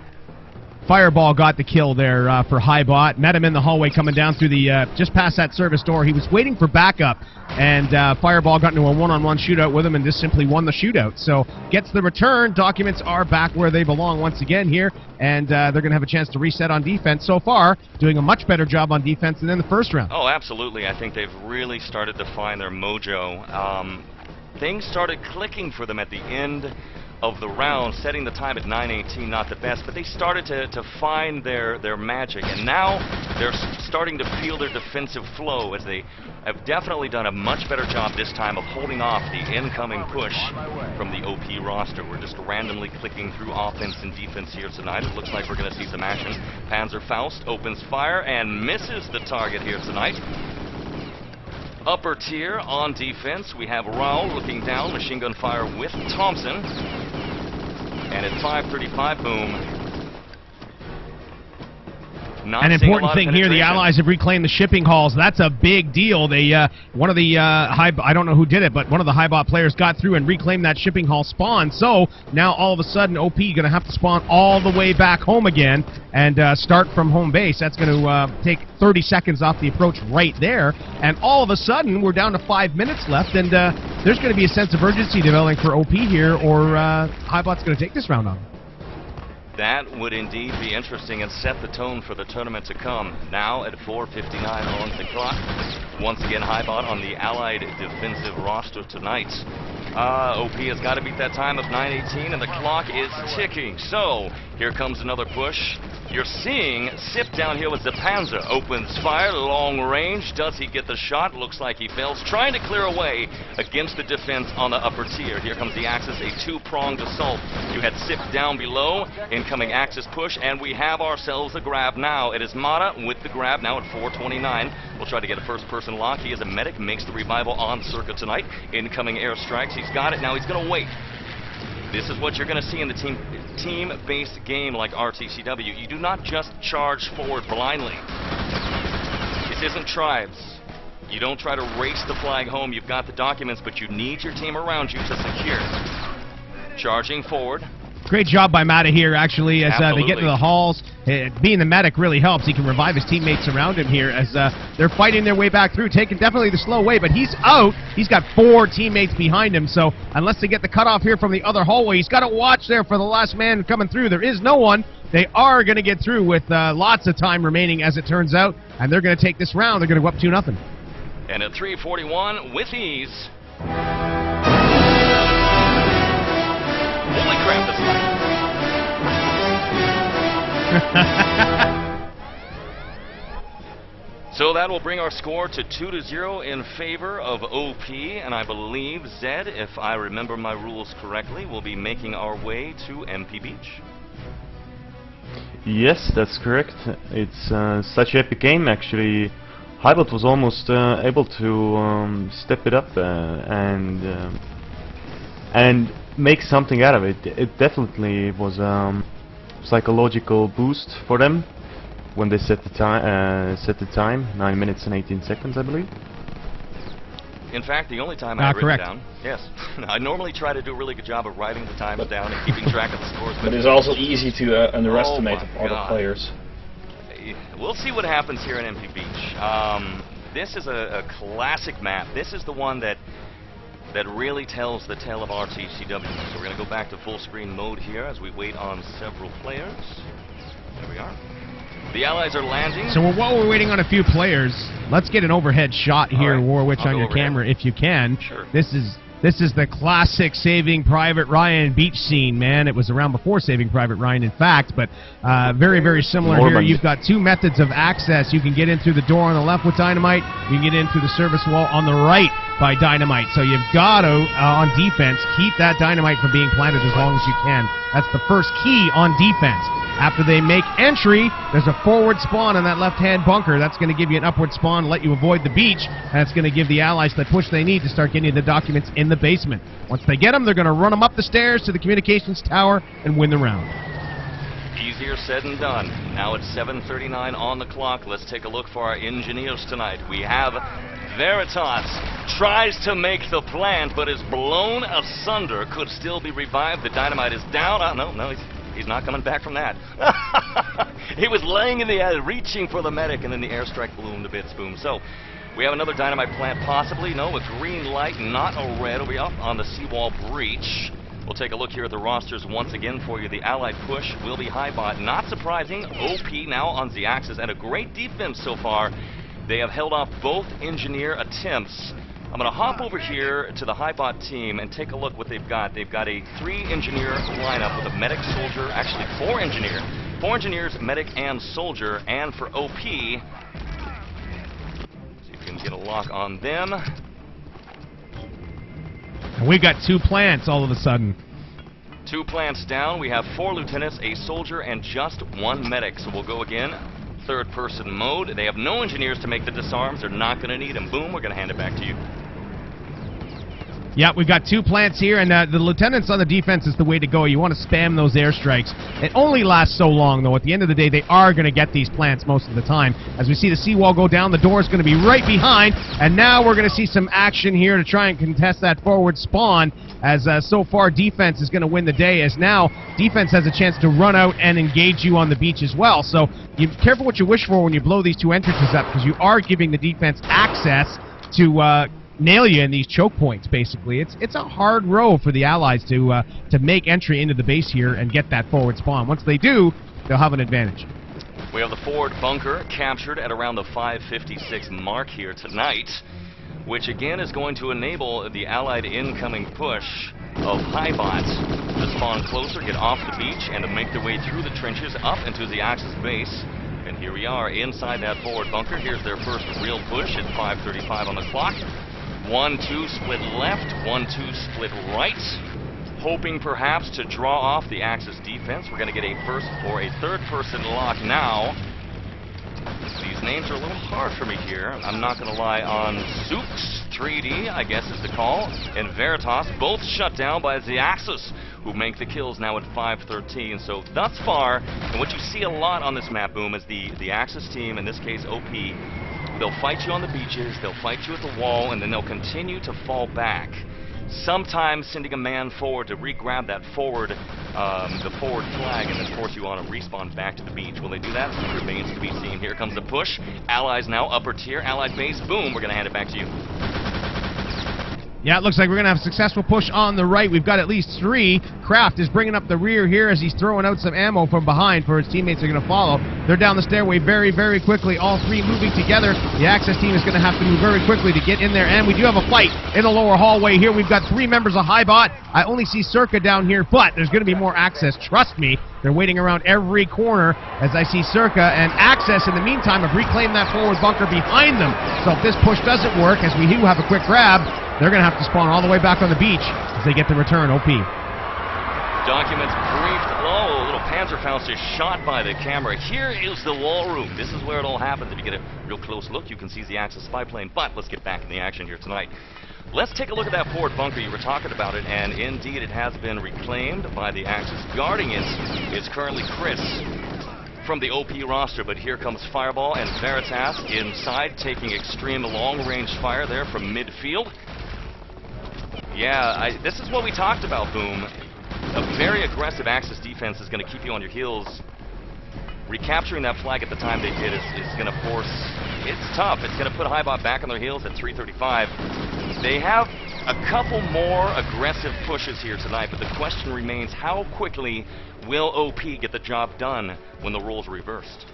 Speaker 5: Fireball got the kill there for HighBot. Met him in the hallway coming down through the, just past that service door. He was waiting for backup, and Fireball got into a one-on-one shootout with him and just simply won the shootout. So gets the return. Documents are back where they belong once again here, and they're going to have a chance to reset on defense. So far, doing a much better job on defense than in the first round.
Speaker 1: Oh, absolutely. I think they've really started to find their mojo. Things started clicking for them at the end of the round, setting the time at 9:18, not the best, but they started to find their magic, and now they're starting to feel their defensive flow, as they have definitely done a much better job this time of holding off the incoming push from the OP roster. We're just randomly clicking through offense and defense here tonight. It looks like we're going to see some action. Panzer Faust opens fire and misses the target here tonight. Upper tier on defense, we have Raul looking down, machine gun fire with Thompson. And at 5:35, boom.
Speaker 5: An important thing here, the Allies have reclaimed the shipping halls. That's a big deal. They, one of the I don't know who did it, but one of the HighBot players got through and reclaimed that shipping hall spawn. So now all of a sudden, OP going to have to spawn all the way back home again and start from home base. That's going to take 30 seconds off the approach right there. And all of a sudden, we're down to 5 minutes left, and there's going to be a sense of urgency developing for OP here, or HighBot's going to take this round on.
Speaker 1: That would indeed be interesting and set the tone for the tournament to come. Now at 4:59 on the clock. Once again, HighBot on the Allied defensive roster tonight. OP has got to beat that time of 9:18, and the clock is ticking. So here comes another push. You're seeing Sip down here with the Panzer. Opens fire, long range. Does he get the shot? Looks like he fails. Trying to clear away against the defense on the upper tier. Here comes the Axis, a 2-pronged assault. You had Sip down below. Incoming Axis push, and we have ourselves a grab now. It is Mata with the grab now at 4:29. We'll try to get a first-person lock. He is a medic, makes the revival on Circa tonight. Incoming airstrikes. He's got it. Now he's going to wait. This is what you're going to see in the team-based game like RTCW. You do not just charge forward blindly. This isn't Tribes. You don't try to race the flag home. You've got the documents, but you need your team around you to secure it. Charging forward.
Speaker 5: Great job by Mata here, actually, as they get into the halls. Being the medic really helps. He can revive his teammates around him here as they're fighting their way back through, taking definitely the slow way, but he's out. He's got 4 teammates behind him, so unless they get the cutoff here from the other hallway, he's got to watch there for the last man coming through. There is no one. They are going to get through with lots of time remaining, as it turns out, and they're going to take this round. They're going to go up 2-0.
Speaker 1: And at 3:41, with ease. grab this fight. So that will bring our score to 2-0 in favor of OP, and I believe Zed, if I remember my rules correctly, will be making our way to MP Beach.
Speaker 4: Yes, that's correct. It's such an epic game, actually. HighBot was almost able to step it up and make something out of it. It definitely was a psychological boost for them when they set the time, 9 minutes and 18 seconds, I believe.
Speaker 1: In fact, the only time I've written down, yes, I normally try to do a really good job of writing the times down and keeping track of the scores.
Speaker 2: But it's also easy to underestimate other players.
Speaker 1: We'll see what happens here in MP Beach. This is a classic map. This is the one that really tells the tale of RTCW. So we're going to go back to full screen mode here as we wait on several players. There we are. The Allies are landing.
Speaker 5: So while we're waiting on a few players, let's get an overhead shot here, Warwitch, on your camera if you can.
Speaker 1: Sure.
Speaker 5: This is the classic Saving Private Ryan beach scene, man. It was around before Saving Private Ryan, in fact, but very, very similar here. You've got two methods of access. You can get in through the door on the left with dynamite. You can get in through the service wall on the right by dynamite. So you've got to, on defense, keep that dynamite from being planted as long as you can. That's the first key on defense. After they make entry, there's a forward spawn in that left-hand bunker. That's going to give you an upward spawn, let you avoid the beach, and it's going to give the Allies the push they need to start getting the documents in the basement. Once they get them, they're going to run them up the stairs to the communications tower and win the round.
Speaker 1: Easier said than done. Now it's 7:39 on the clock. Let's take a look for our engineers tonight. We have Veritas. Tries to make the plant, but is blown asunder. Could still be revived. The dynamite is down. Oh, no, he's not coming back from that. He was laying in the air, reaching for the medic, and then the airstrike ballooned to bits. Boom. So we have another dynamite plant, possibly. No, a green light, not a red. We'll be up on the seawall breach. We'll take a look here at the rosters once again for you. The Allied push will be HighBot. Not surprising. OP now on the axis, and a great defense so far. They have held off both engineer attempts. I'm going to hop over here to the HighBot team and take a look what they've got. They've got a 3-engineer lineup with a medic, soldier, actually 4 engineer. 4 engineers, medic, and soldier. And for OP, see if we can get a lock on them.
Speaker 5: And we've got 2 plants all of a sudden.
Speaker 1: 2 plants down. We have 4 lieutenants, a soldier, and just 1 medic. So we'll go again. Third-person mode. They have no engineers to make the disarms. They're not going to need them. Boom, we're going to hand it back to you.
Speaker 5: Yeah, we've got 2 plants here, and the lieutenants on the defense is the way to go. You want to spam those airstrikes. It only lasts so long, though. At the end of the day, they are going to get these plants most of the time. As we see the seawall go down, the door is going to be right behind, and now we're going to see some action here to try and contest that forward spawn, as so far defense is going to win the day, as now defense has a chance to run out and engage you on the beach as well. So you be careful what you wish for when you blow these 2 entrances up, because you are giving the defense access to nail you in these choke points, basically. It's a hard row for the Allies to make entry into the base here and get that forward spawn. Once they do, they'll have an advantage.
Speaker 1: We have the forward bunker captured at around the 5:56 mark here tonight, which again is going to enable the Allied incoming push of HighBot to spawn closer, get off the beach, and to make their way through the trenches up into the Axis base. And here we are inside that forward bunker. Here's their first real push at 5:35 on the clock. 1-2 split left, 1-2 split right, hoping perhaps to draw off the Axis defense. We're going to get a first or a third-person lock now. These names are a little hard for me here. I'm not going to lie. On Zooks 3D, I guess is the call, and Veritas, both shut down by the Axis, who make the kills now at 5:13. So thus far, and what you see a lot on this map, Boom, is the Axis team, in this case OP. They'll fight you on the beaches, they'll fight you at the wall, and then they'll continue to fall back. Sometimes sending a man forward to re-grab that forward, the forward flag, and then force you on a respawn back to the beach. Will they do that? Remains to be seen. Here comes the push. Allies now upper tier. Allied base. Boom. We're going to hand it back to you.
Speaker 5: Yeah, it looks like we're going to have a successful push on the right. We've got at least 3. Kraft is bringing up the rear here as he's throwing out some ammo from behind for his teammates are going to follow. They're down the stairway very, very quickly. All three moving together. The Access team is going to have to move very quickly to get in there. And we do have a fight in the lower hallway here. We've got 3 members of HighBot. I only see Circa down here, but there's going to be more Access. Trust me. They're waiting around every corner as I see Circa and Access in the meantime have reclaimed that forward bunker behind them. So if this push doesn't work, as we do have a quick grab, they're going to have to spawn all the way back on the beach as they get the return. OP.
Speaker 1: Documents briefed. Oh, little Panzerfaust is shot by the camera. Here is the wall room. This is where it all happens. If you get a real close look, you can see the Axis spy plane. But let's get back in the action here tonight. Let's take a look at that forward bunker. You were talking about it, and indeed it has been reclaimed by the Axis. Guarding it is currently Chris from the OP roster, but here comes Fireball and Veritas inside, taking extreme long-range fire there from midfield. Yeah, this is what we talked about, Boom. A very aggressive Axis defense is going to keep you on your heels. Recapturing that flag at the time they did is going to force... It's tough. It's going to put HighBot back on their heels at 335. They have a couple more aggressive pushes here tonight, but the question remains, how quickly will OP get the job done when the roles are reversed?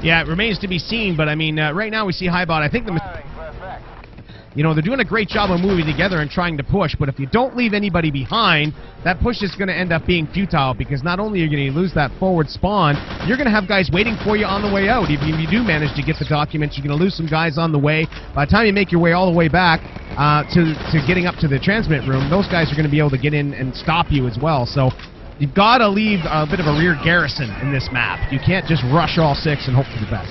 Speaker 5: Yeah, it remains to be seen, but I mean, right now we see HighBot. I think they're doing a great job of moving together and trying to push, but if you don't leave anybody behind, that push is going to end up being futile, because not only are you going to lose that forward spawn, you're going to have guys waiting for you on the way out. If you do manage to get the documents, you're going to lose some guys on the way. By the time you make your way all the way back to getting up to the transmit room, those guys are going to be able to get in and stop you as well. So you've got to leave a bit of a rear garrison in this map. You can't just rush all 6 and hope for the best.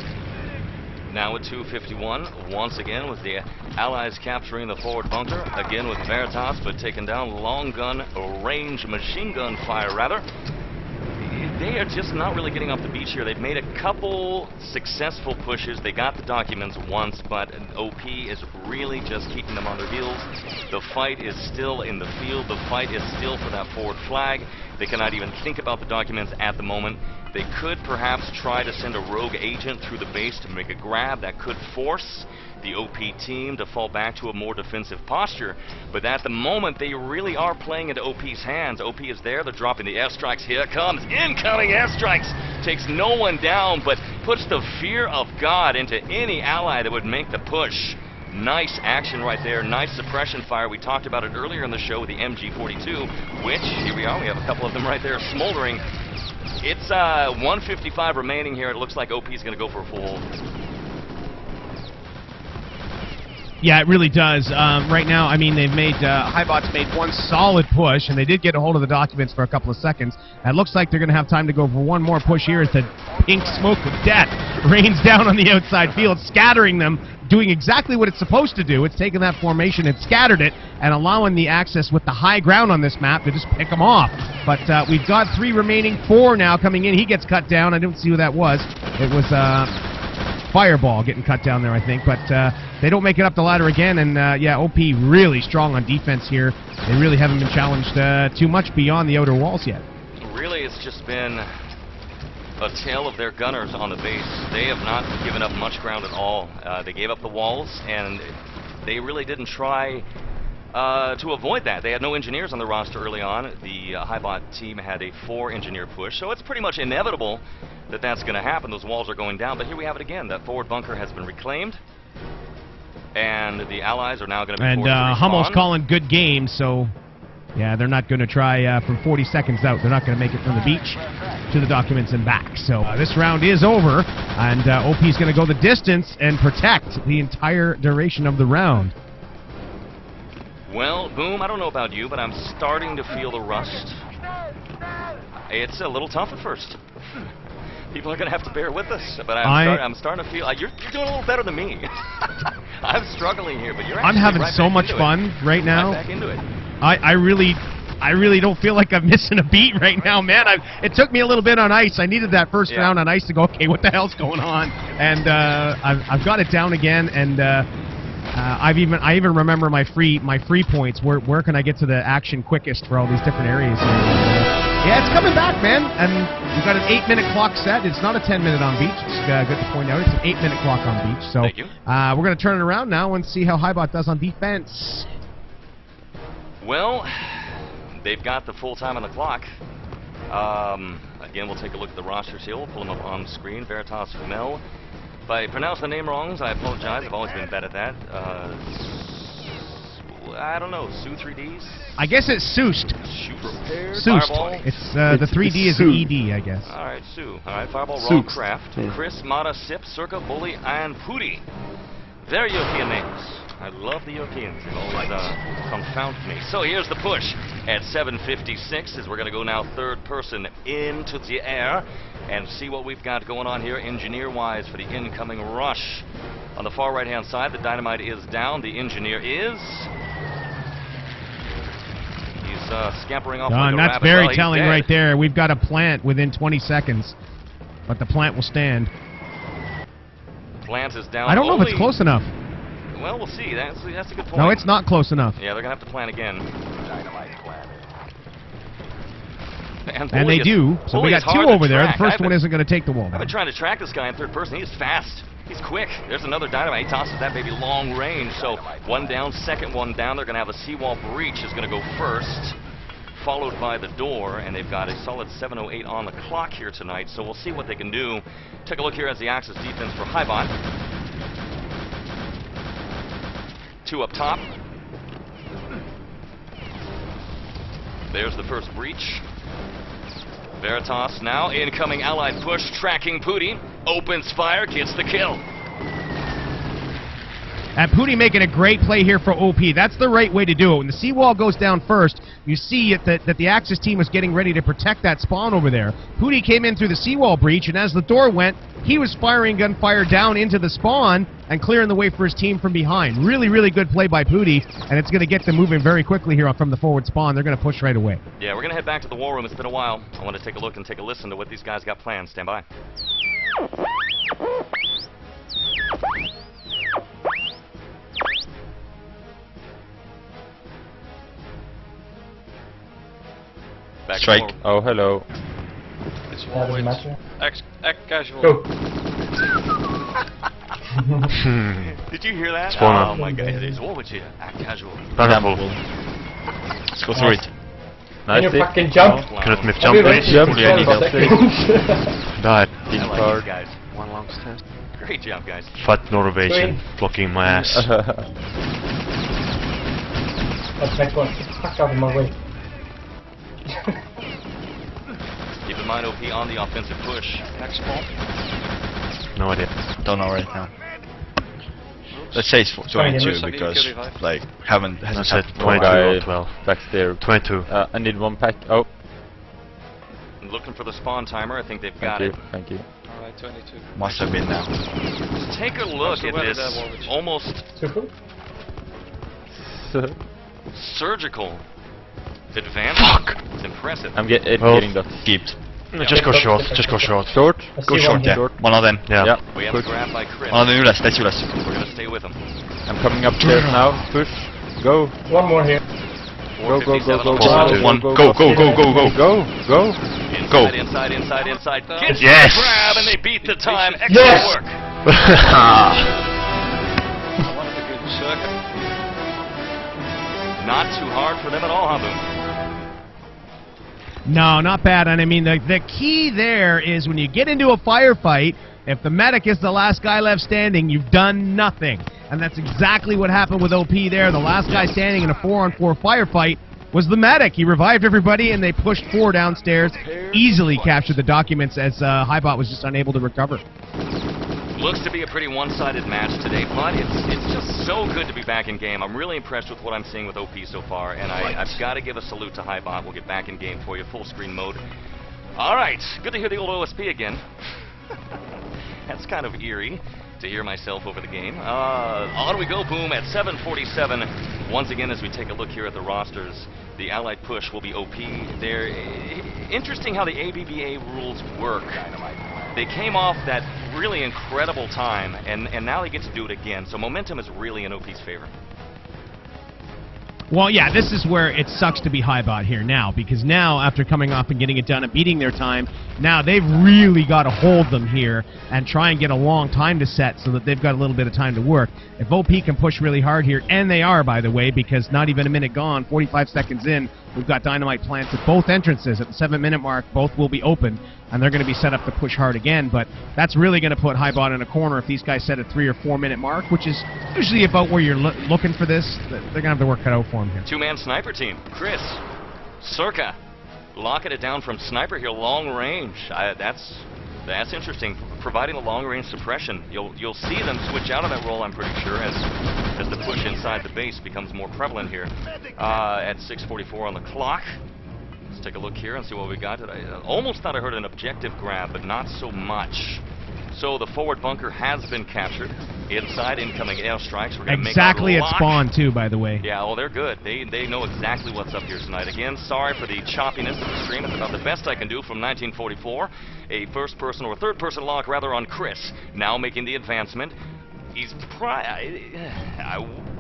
Speaker 1: Now at 251, once again with the Allies capturing the forward bunker, again with Veritas, but taking down long gun, range machine gun fire rather. They are just not really getting off the beach here. They've made a couple successful pushes. They got the documents once, but OP is really just keeping them on their heels. The fight is still in the field. The fight is still for that forward flag. They cannot even think about the documents at the moment. They could perhaps try to send a rogue agent through the base to make a grab that could force the OP team to fall back to a more defensive posture. But at the moment, they really are playing into OP's hands. OP is there. They're dropping the airstrikes. Here it comes. Incoming airstrikes. Takes no one down, but puts the fear of God into any ally that would make the push. Nice action right there. Nice suppression fire. We talked about it earlier in the show with the MG42, which, here we are. We have a couple of them right there smoldering. It's 155 remaining here. It looks like OP is going to go for a full hold.
Speaker 5: Yeah, it really does. Right now, I mean, HighBot's made one solid push, and they did get a hold of the documents for a couple of seconds. It looks like they're going to have time to go for one more push here as the pink smoke of death rains down on the outside field, scattering them, doing exactly what it's supposed to do. It's taken that formation and scattered it, and allowing the Axis with the high ground on this map to just pick them off. But we've got 3 remaining, 4 now coming in. He gets cut down. I don't see who that was. It was Fireball getting cut down there, I think, but they don't make it up the ladder again, and yeah, OP really strong on defense here. They really haven't been challenged too much beyond the outer walls yet.
Speaker 1: Really, it's just been a tale of their gunners on the base. They have not given up much ground at all. They gave up the walls, and they really didn't try to avoid that. They had no engineers on the roster early on. The HighBot team had a 4-engineer push, so it's pretty much inevitable that that's going to happen. Those walls are going down, but here we have it again. That forward bunker has been reclaimed, and the Allies are now going to be forced to respawn.
Speaker 5: Hummel's calling good game, so yeah, they're not going to try from 40 seconds out. They're not going to make it from the beach to the documents and back. So this round is over, and OP's going to go the distance and protect the entire duration of the round.
Speaker 1: Well, Boom, I don't know about you, but I'm starting to feel the rust. It's a little tough at first. People are going to have to bear with us, but I'm starting to feel... you're doing a little better than me. I'm struggling here, but you're actually
Speaker 5: I'm having
Speaker 1: right
Speaker 5: so much fun right now.
Speaker 1: Right back into it.
Speaker 5: I really don't feel like I'm missing a beat right now, man. It took me a little bit on ice. I needed that first round on ice to go, okay, what the hell's going on? And I've got it down again, and I even remember my free points. Where can I get to the action quickest for all these different areas? Yeah, it's coming back, man. And we've got an 8-minute clock set. It's not a 10-minute on beach. It's good to point out. It's an 8-minute clock on beach. So
Speaker 1: thank you.
Speaker 5: We're going to turn it around now and see how HighBot does on defense.
Speaker 1: Well, they've got the full time on the clock. Again, we'll take a look at the rosters here. We'll pull them up on screen. Veritas Fumel. If I pronounce the name wrong, I apologize. I've always been bad at that. I don't know. Sue 3Ds?
Speaker 5: I guess it's Soust. Soust. It's the 3D is an ED, I guess.
Speaker 1: All right, Sue. All right, Fireball, Raw, Craft, Chris, Mata, Sip, Circa, Bully, and Pooty. Very European names. I love the Europeans. They always confound me. So here's the push at 7:56 as we're going to go now third person into the air and see what we've got going on here engineer-wise for the incoming rush. On the far right-hand side, the dynamite is down. The engineer is... He's scampering off like a
Speaker 5: that's
Speaker 1: rabbit.
Speaker 5: very
Speaker 1: Well,
Speaker 5: telling right there. We've got a plant within 20 seconds, but the plant will stand.
Speaker 1: Plant is down.
Speaker 5: I don't know if it's close enough.
Speaker 1: Well, we'll see. That's a good point.
Speaker 5: No, it's not close enough.
Speaker 1: Yeah, they're going to have to plant again.
Speaker 5: And they do. So we got two over there. The first one isn't going to take the wall.
Speaker 1: I've been trying to track this guy in third person. He's fast. He's quick. There's another dynamite. He tosses that baby long range. So one down, second one down. They're going to have a seawall breach is going to go first, followed by the door, and they've got a solid 7:08 on the clock here tonight. So we'll see what they can do. Take a look here as the Axis defense for HighBot. Two up top. There's the first breach. Veritas now, incoming allied push, tracking Pooty, opens fire, gets the kill.
Speaker 5: And Pooty making a great play here for OP. That's the right way to do it. When the seawall goes down first, you see that the Axis team was getting ready to protect that spawn over there. Pooty came in through the seawall breach, and as the door went, he was firing gunfire down into the spawn and clearing the way for his team from behind. Really, really good play by Pooty, and it's going to get them moving very quickly here from the forward spawn. They're going to push right away.
Speaker 1: Yeah, we're going to head back to the war room. It's been a while. I want to take a look and take a listen to what these guys got planned. Stand by.
Speaker 14: Strike. Oh, hello.
Speaker 13: It's warwitch. X casual.
Speaker 12: Go.
Speaker 1: Did you hear that?
Speaker 11: Spawner.
Speaker 1: Oh my god, it's warwitch here. Act casual.
Speaker 11: Wonderful.
Speaker 14: Let's go through it.
Speaker 12: Can
Speaker 14: Nice.
Speaker 12: you fucking jump?
Speaker 11: Can it
Speaker 12: I'll be ready
Speaker 14: jump?
Speaker 12: in
Speaker 14: Yeah,
Speaker 12: 12 seconds.
Speaker 11: Died.
Speaker 1: I like you guys.
Speaker 11: One long test.
Speaker 1: Great job, guys.
Speaker 11: Fat Norwegian blocking my ass.
Speaker 12: That's next one. Get the fuck out of my way.
Speaker 1: Keep in mind, OP on the offensive push. Next ball.
Speaker 11: No idea.
Speaker 14: Don't know right now. Let's say it's 22 because like hasn't
Speaker 11: That's it.
Speaker 14: happened.
Speaker 11: 22 or 12.
Speaker 14: Back there.
Speaker 11: 22.
Speaker 14: I need one pack. Oh.
Speaker 1: Looking for the spawn timer. I think they've got it.
Speaker 14: Thank you.
Speaker 13: Alright, 22.
Speaker 14: Must have been now.
Speaker 1: Just take a look at this almost surgical advance.
Speaker 11: Fuck!
Speaker 1: It's impressive.
Speaker 14: I'm getting the keeps.
Speaker 11: Just go short. Just go short.
Speaker 14: Short?
Speaker 12: Go short,
Speaker 14: yeah. One of them.
Speaker 11: Yeah.
Speaker 1: We have a grab by Chris.
Speaker 14: One of them, let's do this.
Speaker 1: We're going to stay with him.
Speaker 14: I'm coming upstairs now. Push. Go.
Speaker 12: One more here.
Speaker 14: Go.
Speaker 11: One.
Speaker 14: Go.
Speaker 1: Inside. Get
Speaker 11: Yes!
Speaker 1: the grab, and they beat the time. Excellent work.
Speaker 13: I wanted to do the circuit.
Speaker 1: Not too hard for them at all, huh, Boom?
Speaker 5: No, not bad. And I mean, the key there is when you get into a firefight, if the medic is the last guy left standing, you've done nothing. And that's exactly what happened with OP there. The last guy standing in a 4-on-4 firefight was the medic. He revived everybody, and they pushed 4 downstairs, easily captured the documents as HighBot was just unable to recover.
Speaker 1: Looks to be a pretty one-sided match today, but it's just so good to be back in game. I'm really impressed with what I'm seeing with OP so far, and I've got to give a salute to HighBot. We'll get back in game for you, full screen mode. All right, good to hear the old OSP again. That's kind of eerie to hear myself over the game. On we go, Boom, at 7:47. Once again, as we take a look here at the rosters, the Allied push will be OP. They're interesting how the ABBA rules work. They came off that really incredible time, and now they get to do it again. So momentum is really in OP's favor.
Speaker 5: Well, yeah, this is where it sucks to be HighBot here now, because now, after coming off and getting it done and beating their time, now they've really got to hold them here and try and get a long time to set so that they've got a little bit of time to work. If OP can push really hard here, and they are, by the way, because not even a minute gone, 45 seconds in, we've got dynamite plants at both entrances. At the 7-minute mark, both will be open, and they're going to be set up to push hard again, but that's really going to put HighBot in a corner if these guys set a 3 or 4 minute mark, which is usually about where you're looking for this. They're going to have to work cut out for them here.
Speaker 1: Two-man sniper team. Chris, Circa, locking it down from sniper here, long range. That's interesting. Providing the long-range suppression. You'll see them switch out of that role, I'm pretty sure, as the push inside the base becomes more prevalent here. At 6:44 on the clock. Let's take a look here and see what we got. I almost thought I heard an objective grab, but not so much. So the forward bunker has been captured. Inside, incoming airstrikes. We're going to
Speaker 5: exactly
Speaker 1: make
Speaker 5: at spawn, too, by the way.
Speaker 1: Yeah, well, they're good. They know exactly what's up here tonight. Again, sorry for the choppiness of the stream. It's about the best I can do from 1944. A first-person or third-person lock, rather, on Chris. Now making the advancement. He's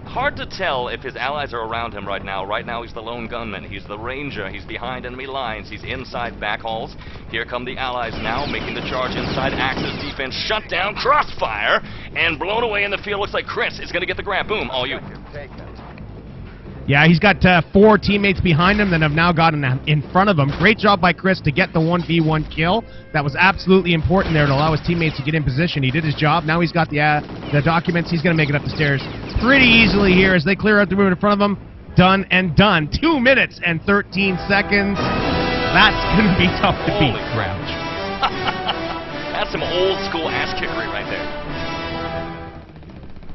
Speaker 1: hard to tell if his allies are around him right now. Right now, he's the lone gunman. He's the ranger. He's behind enemy lines. He's inside back halls. Here come the allies now, making the charge inside. Axis defense shut down. Crossfire and blown away in the field. Looks like Chris is going to get the grab. Boom, all you.
Speaker 5: Yeah, he's got 4 teammates behind him that have now gotten in front of him. Great job by Chris to get the 1v1 kill. That was absolutely important there to allow his teammates to get in position. He did his job. Now he's got the documents. He's going to make it up the stairs pretty easily here as they clear out the room in front of him. Done and done. 2 minutes and 13 seconds. That's going to be tough to beat, Crouch.
Speaker 1: That's some old school ass kickery right there.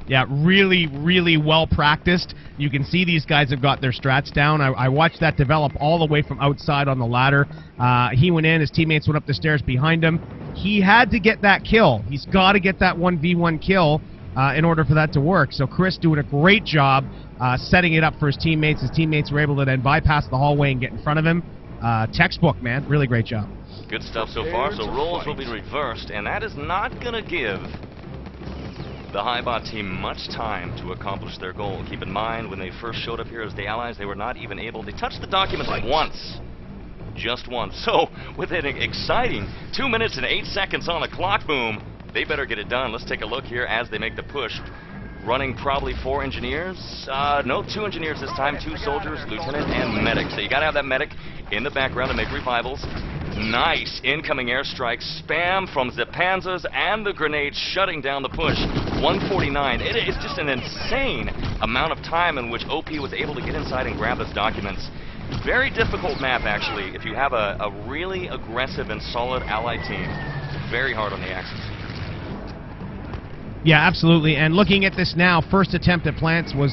Speaker 5: Yeah, really, really well practiced. You can see these guys have got their strats down. I watched that develop all the way from outside on the ladder. He went in, his teammates went up the stairs behind him. He had to get that kill. He's got to get that 1v1 kill in order for that to work. So Chris doing a great job setting it up for his teammates. His teammates were able to then bypass the hallway and get in front of him. Textbook, man. Really great job.
Speaker 1: Good stuff so far. So roles will be reversed, and that is not going to give the HighBot team much time to accomplish their goal. Keep in mind, when they first showed up here as the allies, they were not even able to touch the documents once. Just once. So, with an exciting 2 minutes and 8 seconds on the clock, boom, they better get it done. Let's take a look here as they make the push. Running probably 4 engineers. No, 2 engineers this time. 2 soldiers, lieutenant, and medic. So you gotta have that medic in the background to make revivals. Nice incoming airstrikes, spam from the Panzers and the grenades shutting down the push. 149. It is just an insane amount of time in which OP was able to get inside and grab those documents. Very difficult map, actually, if you have a really aggressive and solid allied team. Very hard on the Axis.
Speaker 5: Yeah, absolutely. And looking at this now, first attempt at plants was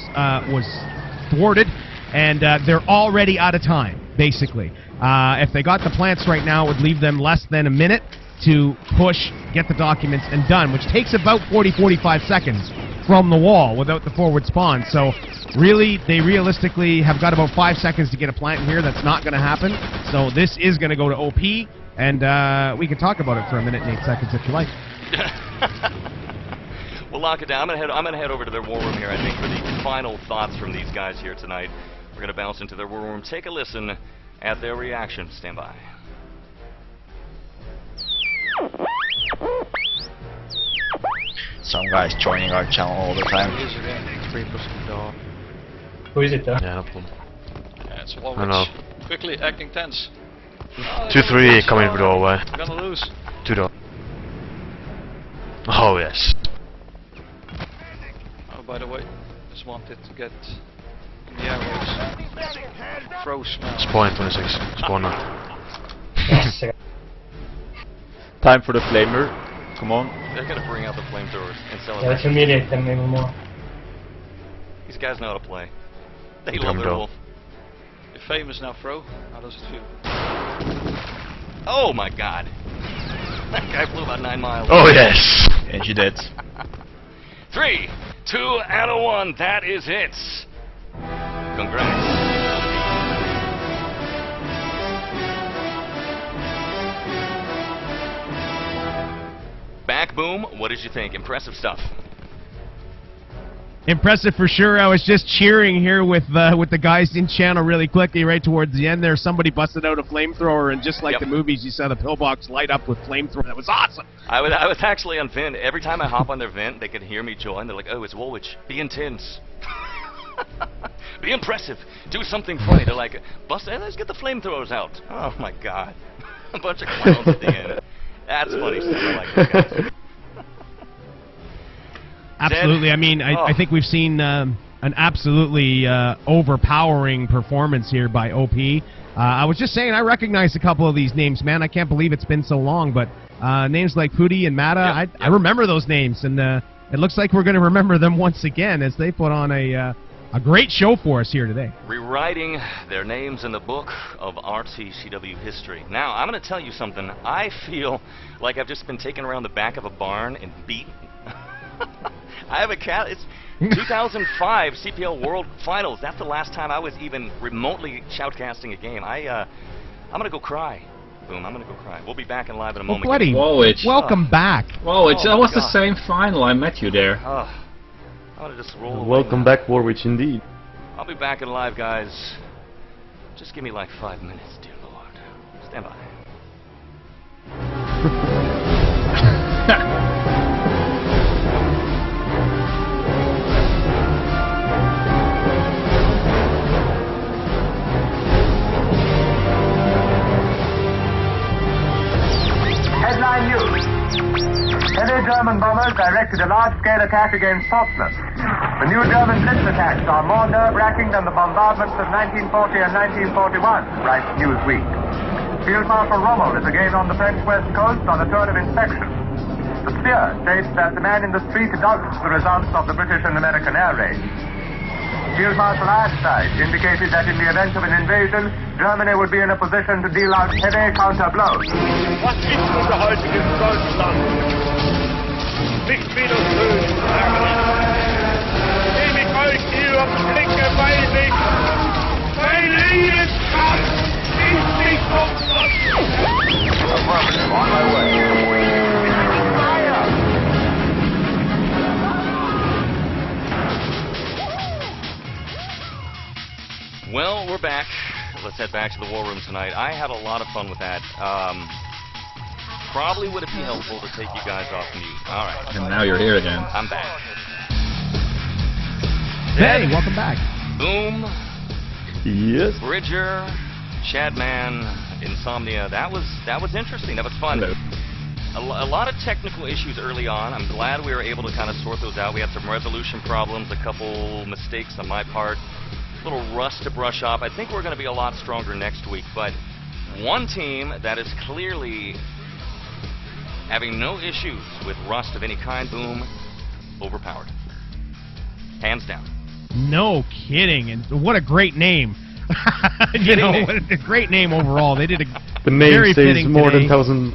Speaker 5: thwarted, and they're already out of time, basically. If they got the plants right now, it would leave them less than a minute to push, get the documents, and done, which takes about 40-45 seconds from the wall without the forward spawn. So really, they realistically have got about 5 seconds to get a plant in here. That's not going to happen. So this is going to go to OP, and we can talk about it for a minute and 8 seconds if you like.
Speaker 1: We'll lock it down. I'm gonna head over to their war room here, I think, for the final thoughts from these guys here tonight. We're gonna bounce into their war room, take a listen at their reaction. Stand by.
Speaker 14: Some guys joining our channel all the time.
Speaker 12: Who is it, though?
Speaker 11: Yeah, no problem.
Speaker 13: Yeah, it's
Speaker 11: I know.
Speaker 13: quickly acting tense.
Speaker 11: 2-3 coming through the doorway.
Speaker 13: We're gonna lose.
Speaker 11: 2 door. Oh yes.
Speaker 13: Oh, by the way, just wanted to get in the airwaves. Throw smell.
Speaker 11: Spawn 26. Spawn now.
Speaker 2: Time for the flamer. Come on.
Speaker 1: They're gonna bring out the flamethrowers and
Speaker 12: Yeah,
Speaker 1: celebrate.
Speaker 12: let's humiliate them even more.
Speaker 1: These guys know how to play. They love their wolf.
Speaker 13: You're famous now, Fro. How does it feel?
Speaker 1: Oh my god. That guy flew about 9 miles.
Speaker 11: Oh yes.
Speaker 14: And you did.
Speaker 1: 3, 2, and a 1. That is it. Congrats. Back boom. What did you think? Impressive stuff.
Speaker 5: Impressive for sure. I was just cheering here with the guys in channel really quickly right towards the end there. Somebody busted out a flamethrower, and just like the movies, you saw the pillbox light up with flamethrower. That was awesome.
Speaker 1: I was actually on vent. Every time I hop on their vent, they could hear me join. They're like, "Oh, it's warwitch. Be intense. Be impressive. Do something funny." They're like, "Bust! Let's get the flamethrowers out." Oh my God, a bunch of clowns at the end. That's funny stuff. I like that, guys.
Speaker 5: Absolutely. I mean, I think we've seen an absolutely overpowering performance here by OP. I was just saying, I recognize a couple of these names, man. I can't believe it's been so long, but names like Pooty and Mata, I remember those names, and it looks like we're going to remember them once again as they put on a great show for us here today.
Speaker 1: Rewriting their names in the book of RTCW history. Now, I'm going to tell you something. I feel like I've just been taken around the back of a barn and beaten. I have a cat. It's 2005 CPL World Finals. That's the last time I was even remotely shoutcasting a game. I'm gonna go cry. Boom, I'm gonna go cry. We'll be back in live in a moment.
Speaker 2: Buddy, Warwitch.
Speaker 5: Welcome back.
Speaker 2: Warwitch, that was the same final. I met you there.
Speaker 1: I'm gonna just roll away
Speaker 4: Welcome
Speaker 1: now.
Speaker 4: back, Warwitch, indeed.
Speaker 1: I'll be back in live, guys. Just give me like 5 minutes, dear Lord. Stand by.
Speaker 15: Headline news. Heavy German bombers directed a large-scale attack against Portsmouth. The new German blitz attacks are more nerve-wracking than the bombardments of 1940 and 1941, writes Newsweek. Field Marshal Rommel is again on the French west coast on a tour of inspection. The Sphere states that the man in the street doubts the results of the British and American air raid. Field Marshal Ironside indicated that in the event of an invasion, Germany would be in a position to deal out heavy counter-blows.
Speaker 9: Was ist unser heutiges Deutschland? Nicht wieder schön, nehme ich euch hier Blicke bei sich. Mein Lebenskampf ist nicht umsonst.
Speaker 10: Affirmative, on my way.
Speaker 1: Well, we're back. Let's head back to the war room tonight. I had a lot of fun with that. Probably would it be helpful to take you guys off mute. All right.
Speaker 2: And now you're here again.
Speaker 1: I'm back.
Speaker 5: Hey, welcome back.
Speaker 1: Boom.
Speaker 4: Yes.
Speaker 1: Bridger, Chadman, Insomnia. That was interesting. That was fun.
Speaker 2: Hello.
Speaker 1: A lot of technical issues early on. I'm glad we were able to kind of sort those out. We had some resolution problems, a couple mistakes on my part. Little rust to brush off. I think we're going to be a lot stronger next week, but one team that is clearly having no issues with rust of any kind, boom, overpowered. Hands down.
Speaker 5: No kidding, and what a great name. You know, what a great name overall. They did a
Speaker 4: The name
Speaker 5: very
Speaker 4: says
Speaker 5: fitting
Speaker 4: more
Speaker 5: today.
Speaker 4: than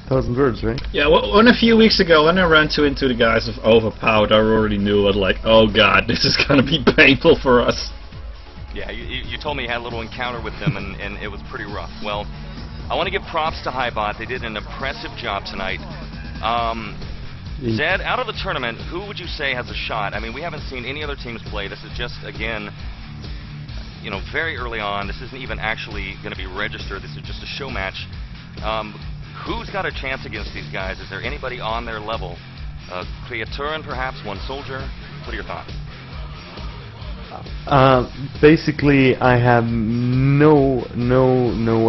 Speaker 4: 1,000 words, right?
Speaker 2: Yeah, well, a few weeks ago when I ran into the guys of Overpowered, I already knew it, like, oh god, this is going to be painful for us.
Speaker 1: Yeah, you told me you had a little encounter with them, and it was pretty rough. Well, I want to give props to HighBot. They did an impressive job tonight. Zed, out of the tournament, who would you say has a shot? I mean, we haven't seen any other teams play. This is just, again, you know, very early on. This isn't even actually going to be registered. This is just a show match. Who's got a chance against these guys? Is there anybody on their level? Creaturin, perhaps, one soldier? What are your thoughts?
Speaker 4: Basically, I have no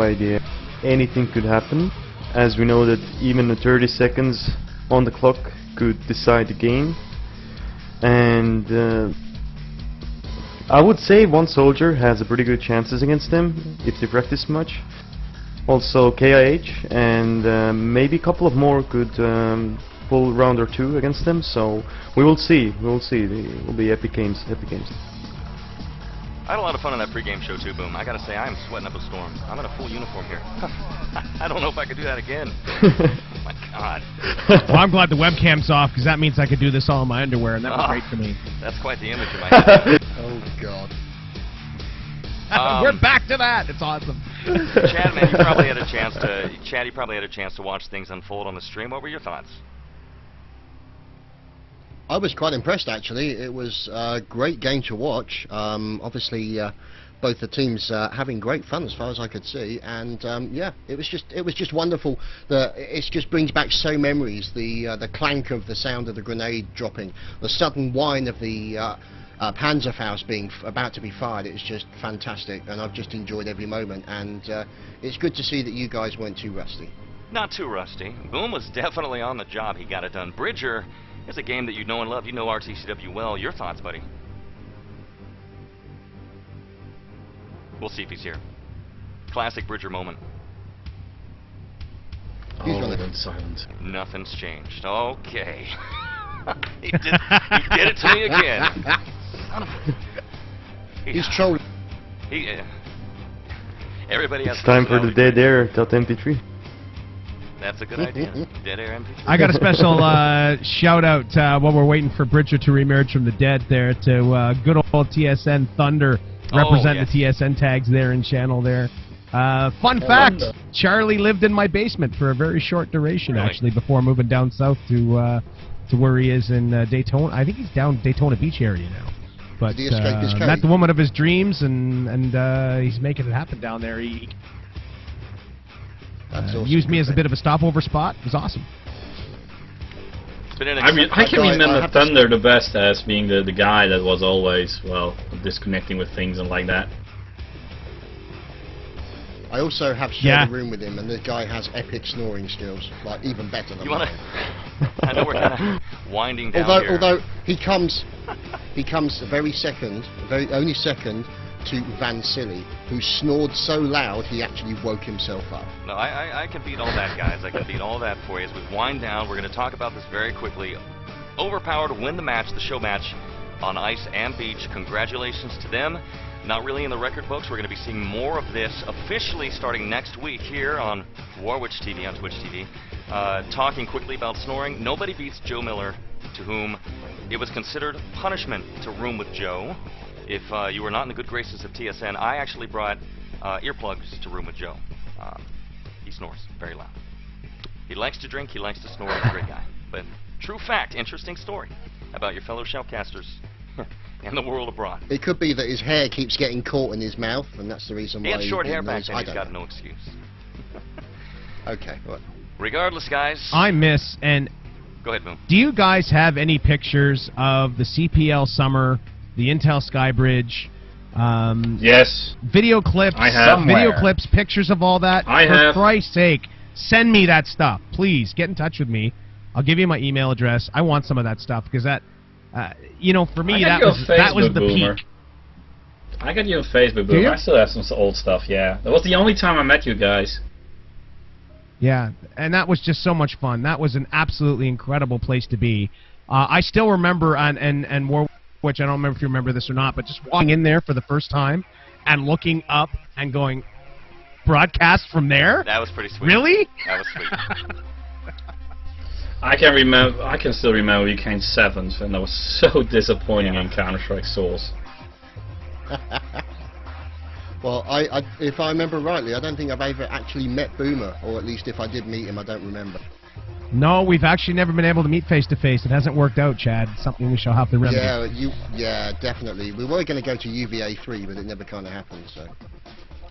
Speaker 4: idea. Anything could happen, as we know that even the 30 seconds on the clock could decide the game. And I would say one soldier has a pretty good chances against them if they practice much. Also KIH and maybe a couple of more could pull round or two against them. So we will see. We will see. They will be epic games. Epic games.
Speaker 1: I had a lot of fun on that pregame show too, Boom. I gotta say, I am sweating up a storm. I'm in a full uniform here. I don't know if I could do that again. Oh my god.
Speaker 5: Well, I'm glad the webcam's off, because that means I could do this all in my underwear, and that was great for me.
Speaker 1: That's quite the image in my head.
Speaker 3: Oh god.
Speaker 5: We're back to that. It's awesome.
Speaker 1: Chad, man, you probably had a chance to. Chad, you probably had a chance to watch things unfold on the stream. What were your thoughts?
Speaker 3: I was quite impressed, actually. It was a great game to watch. Obviously, both the teams having great fun as far as I could see, and yeah, it was just wonderful. It just brings back so memories. The clank of the sound of the grenade dropping, the sudden whine of the Panzerfaust being about to be fired. It was just fantastic, and I've just enjoyed every moment. And it's good to see that you guys weren't too rusty.
Speaker 1: Not too rusty. Boom was definitely on the job. He got it done. Bridger is a game that you know and love. You know RTCW well. Your thoughts, buddy? We'll see if he's here. Classic Bridger moment.
Speaker 2: He's running silent.
Speaker 1: Nothing's changed. Okay. He did it to me again. Son of a...
Speaker 3: He's trolling.
Speaker 1: Everybody has.
Speaker 4: It's time for the dead air .mp3.
Speaker 1: That's a good idea. Dead air MP3.
Speaker 5: I got a special shout out while we're waiting for Bridger to reemerge from the dead there to good old TSN Thunder representing the TSN tags there in channel there. Fun fact, Charlie lived in my basement for a very short duration actually before moving down south to where he is in Daytona. I think he's down Daytona Beach area now. But met the woman of his dreams and he's making it happen down there. He awesome. Used me as a bit of a stopover spot. It was awesome.
Speaker 2: I can remember Thunder the best as being the guy that was always, well, disconnecting with things and like that.
Speaker 3: I also have shared a room with him, and the guy has epic snoring skills, like even better than mine.
Speaker 1: I know we're kind of winding down here.
Speaker 3: Although he comes only second to Van Silly, who snored so loud he actually woke himself up.
Speaker 1: No, I can beat all that, guys. I can beat all that for you. As we wind down, we're going to talk about this very quickly. Overpowered win the match, the show match on ice and beach. Congratulations to them. Not really in the record books. We're going to be seeing more of this officially starting next week here on Warwitch TV on Twitch TV. Talking quickly about snoring. Nobody beats Joe Miller, to whom it was considered punishment to room with Joe. If you were not in the good graces of TSN, I actually brought earplugs to room with Joe. He snores very loud. He likes to drink, he likes to snore, he's a great guy. But true fact, interesting story about your fellow shoutcasters and the world abroad.
Speaker 3: It could be that his hair keeps getting caught in his mouth, and that's the reason why
Speaker 1: he had short hair back then,
Speaker 3: he's
Speaker 1: got no excuse.
Speaker 3: Okay, well.
Speaker 1: Regardless, guys.
Speaker 5: I miss, and
Speaker 1: go ahead, Boom.
Speaker 5: Do you guys have any pictures of the CPL summer, the Intel Skybridge?
Speaker 2: Yes.
Speaker 5: Video clips.
Speaker 2: I have.
Speaker 5: Video clips, pictures of all that.
Speaker 2: For
Speaker 5: Christ's sake, send me that stuff, please. Get in touch with me. I'll give you my email address. I want some of that stuff because that, you know, for me that was the peak.
Speaker 2: I got you on Facebook, Boom. I still have some old stuff. Yeah, that was the only time I met you guys.
Speaker 5: Yeah, and that was just so much fun. That was an absolutely incredible place to be. I still remember and which I don't remember if you remember this or not, but just walking in there for the first time and looking up and going, broadcast from there?
Speaker 1: That was pretty sweet.
Speaker 5: Really?
Speaker 1: That was sweet.
Speaker 2: I can still remember we came 7th, and that was so disappointing in Counter-Strike Source.
Speaker 3: Well, if I remember rightly, I don't think I've ever actually met Boomer, or at least if I did meet him, I don't remember.
Speaker 5: No, we've actually never been able to meet face-to-face. It hasn't worked out, Chad. It's something we shall have to remedy.
Speaker 3: Yeah, definitely. We were going to go to UVA 3, but it never kind of happened, so...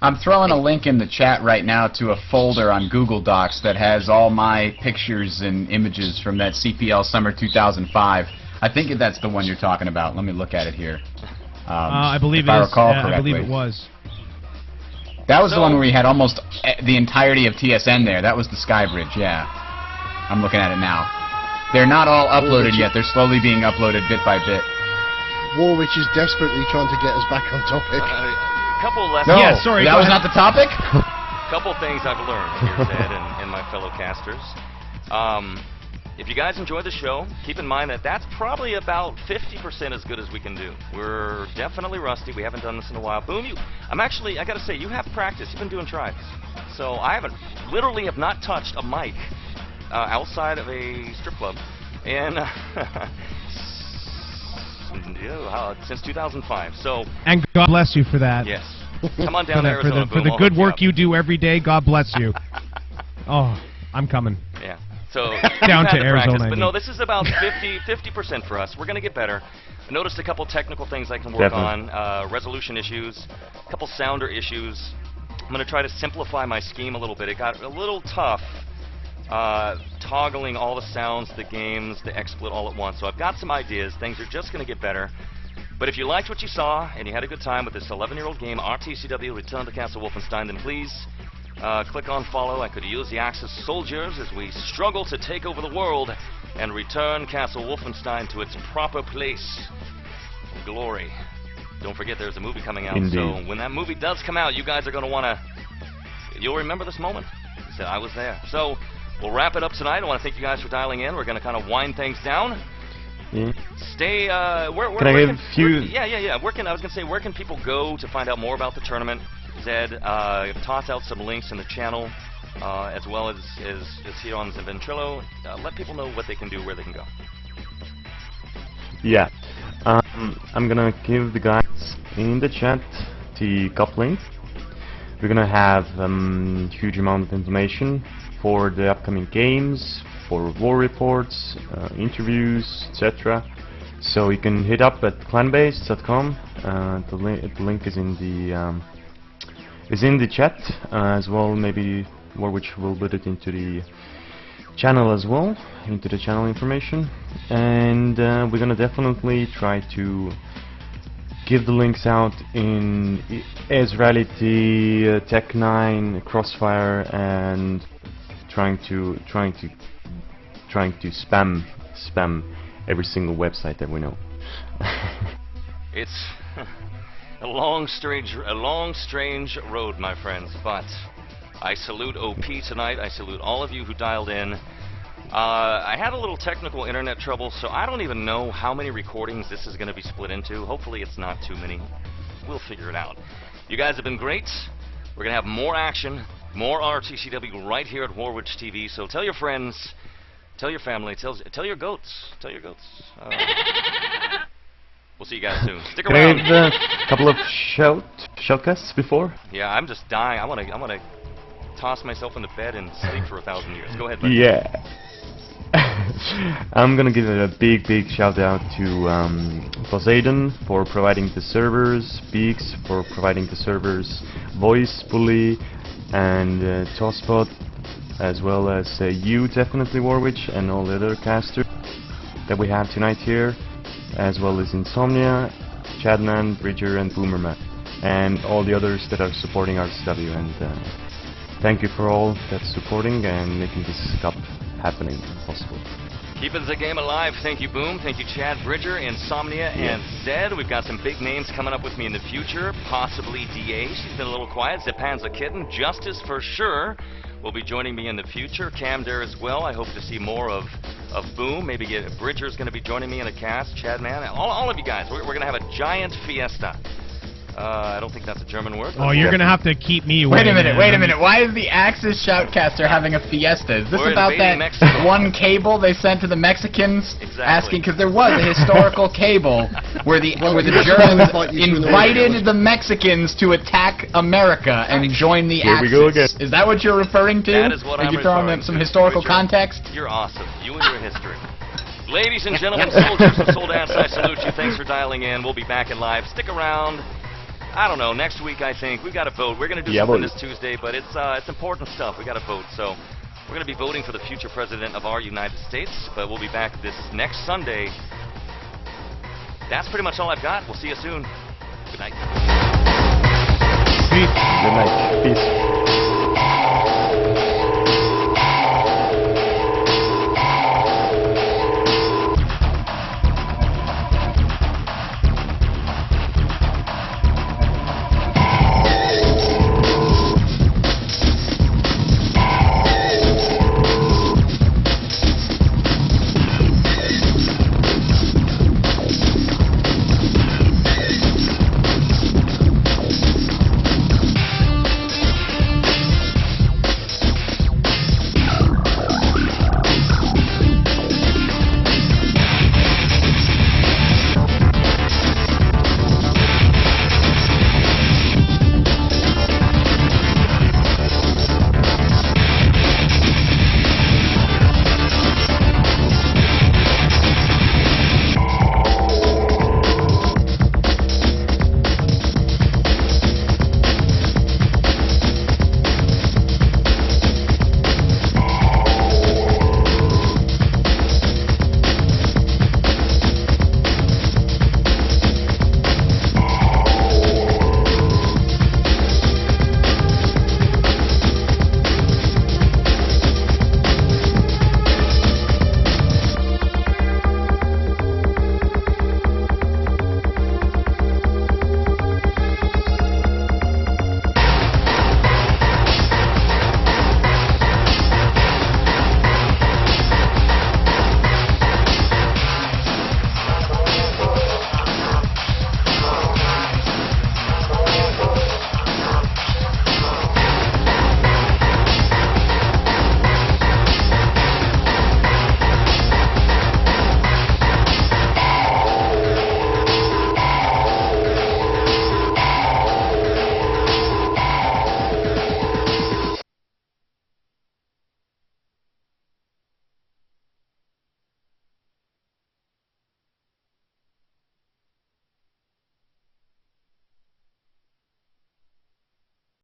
Speaker 6: I'm throwing a link in the chat right now to a folder on Google Docs that has all my pictures and images from that CPL Summer 2005. I think that's the one you're talking about. Let me look at it here.
Speaker 5: I believe
Speaker 6: it is.
Speaker 5: I believe it was.
Speaker 6: That was the one where we had almost the entirety of TSN there. That was the Skybridge, yeah. I'm looking at it now. They're not all uploaded yet. They're slowly being uploaded bit by bit.
Speaker 3: Warwitch is desperately trying to get us back on topic.
Speaker 1: Couple lessons.
Speaker 6: No, yeah, sorry, that was not the topic?
Speaker 1: Couple things I've learned here, Ted, and my fellow casters. If you guys enjoy the show, keep in mind that that's probably about 50% as good as we can do. We're definitely rusty. We haven't done this in a while. Boom, I got to say, you have practice. You've been doing tries. So I literally have not touched a mic outside of a strip club. And since 2005. So. And
Speaker 5: God bless you for that.
Speaker 1: Yes. Come on down
Speaker 5: for the good work you do every day. God bless you. Oh, I'm coming.
Speaker 1: Yeah. So
Speaker 5: down
Speaker 1: to
Speaker 5: Arizona.
Speaker 1: But no, this is about 50% for us. We're going to get better. I noticed a couple technical things I can work on, resolution issues, a couple sounder issues. I'm going to try to simplify my scheme a little bit. It got a little tough toggling all the sounds, the games, the XSplit all at once. So I've got some ideas. Things are just going to get better. But if you liked what you saw and you had a good time with this 11-year-old game, RTCW Return to Castle Wolfenstein, then please click on follow. I could use the Axis soldiers as we struggle to take over the world and return Castle Wolfenstein to its proper place of glory. Don't forget there's a movie coming out, so when that movie does come out, you guys are going to want to... You'll remember this moment. You said, I was there. So we'll wrap it up tonight. I want to thank you guys for dialing in. We're going to kind of wind things down.
Speaker 4: Yeah.
Speaker 1: Stay.
Speaker 4: Can I give a few?
Speaker 1: Yeah. I was gonna say, where can people go to find out more about the tournament? Zed, toss out some links in the channel, as well as here on the Ventrilo. Let people know what they can do, where they can go.
Speaker 4: Yeah, I'm gonna give the guys in the chat the cup link. We're gonna have huge amount of information for the upcoming games, for war reports, interviews, etc. So you can hit up at clanbase.com. The link is in the chat as well. Maybe warwitch will put it into the channel as well, into the channel information. And we're gonna definitely try to give the links out in Israelity, Tech9, Crossfire, and trying to spam every single website that we know.
Speaker 1: It's a long, strange road, my friends. But I salute OP tonight. I salute all of you who dialed in. I had a little technical internet trouble, so I don't even know how many recordings this is going to be split into. Hopefully, it's not too many. We'll figure it out. You guys have been great. We're going to have more action, more RTCW right here at warwitch TV. So tell your friends. Tell your family, tell your goats, we'll see you guys soon. Stick around.
Speaker 4: Can I have a couple of shoutcasts before?
Speaker 1: Yeah, I'm just dying. I want to toss myself in the bed and sleep for 1,000 years. Go ahead, buddy.
Speaker 4: Yeah. I'm gonna give a big shout out to Poseidon for providing the servers, Beaks for providing the servers, Voice, Bully, and Tosspot, as well as you, definitely warwitch, and all the other casters that we have tonight here, as well as Insomnia, Chadman, Bridger, and Boomerman, and all the others that are supporting RTCW. And thank you for all that's supporting and making this cup happening possible.
Speaker 1: Keeping the game alive. Thank you, Boom. Thank you, Chad, Bridger, Insomnia, and Zed. We've got some big names coming up with me in the future. Possibly DA. She's been a little quiet. Zipan's a kitten. Justice for sure will be joining me in the future. Cam there as well. I hope to see more of Boom. Maybe Bridger's going to be joining me in a cast. Chad, man. All of you guys. We're going to have a giant fiesta. I don't think that's a German word.
Speaker 5: Oh, you're going to have to keep me away.
Speaker 6: Wait a minute. Why is the Axis Shoutcaster having a fiesta? Is this about that one cable they sent to the Mexicans?
Speaker 1: Exactly.
Speaker 6: Asking, because there was a historical cable where the Germans invited the Mexicans to attack America and join the Axis.
Speaker 4: Here we go again.
Speaker 6: Is that what you're referring to?
Speaker 1: That is what I'm referring to.
Speaker 6: Some historical context?
Speaker 1: You're awesome. You and your history. Ladies and gentlemen, soldiers of Soldats, I salute you. Thanks for dialing in. We'll be back in live. Stick around. I don't know, next week I think. We've got to vote. We're going to do something this Tuesday, but it's important stuff. We've got to vote. So we're going to be voting for the future president of our United States, but we'll be back this next Sunday. That's pretty much all I've got. We'll see you soon. Good night.
Speaker 4: Peace. Good night. Peace.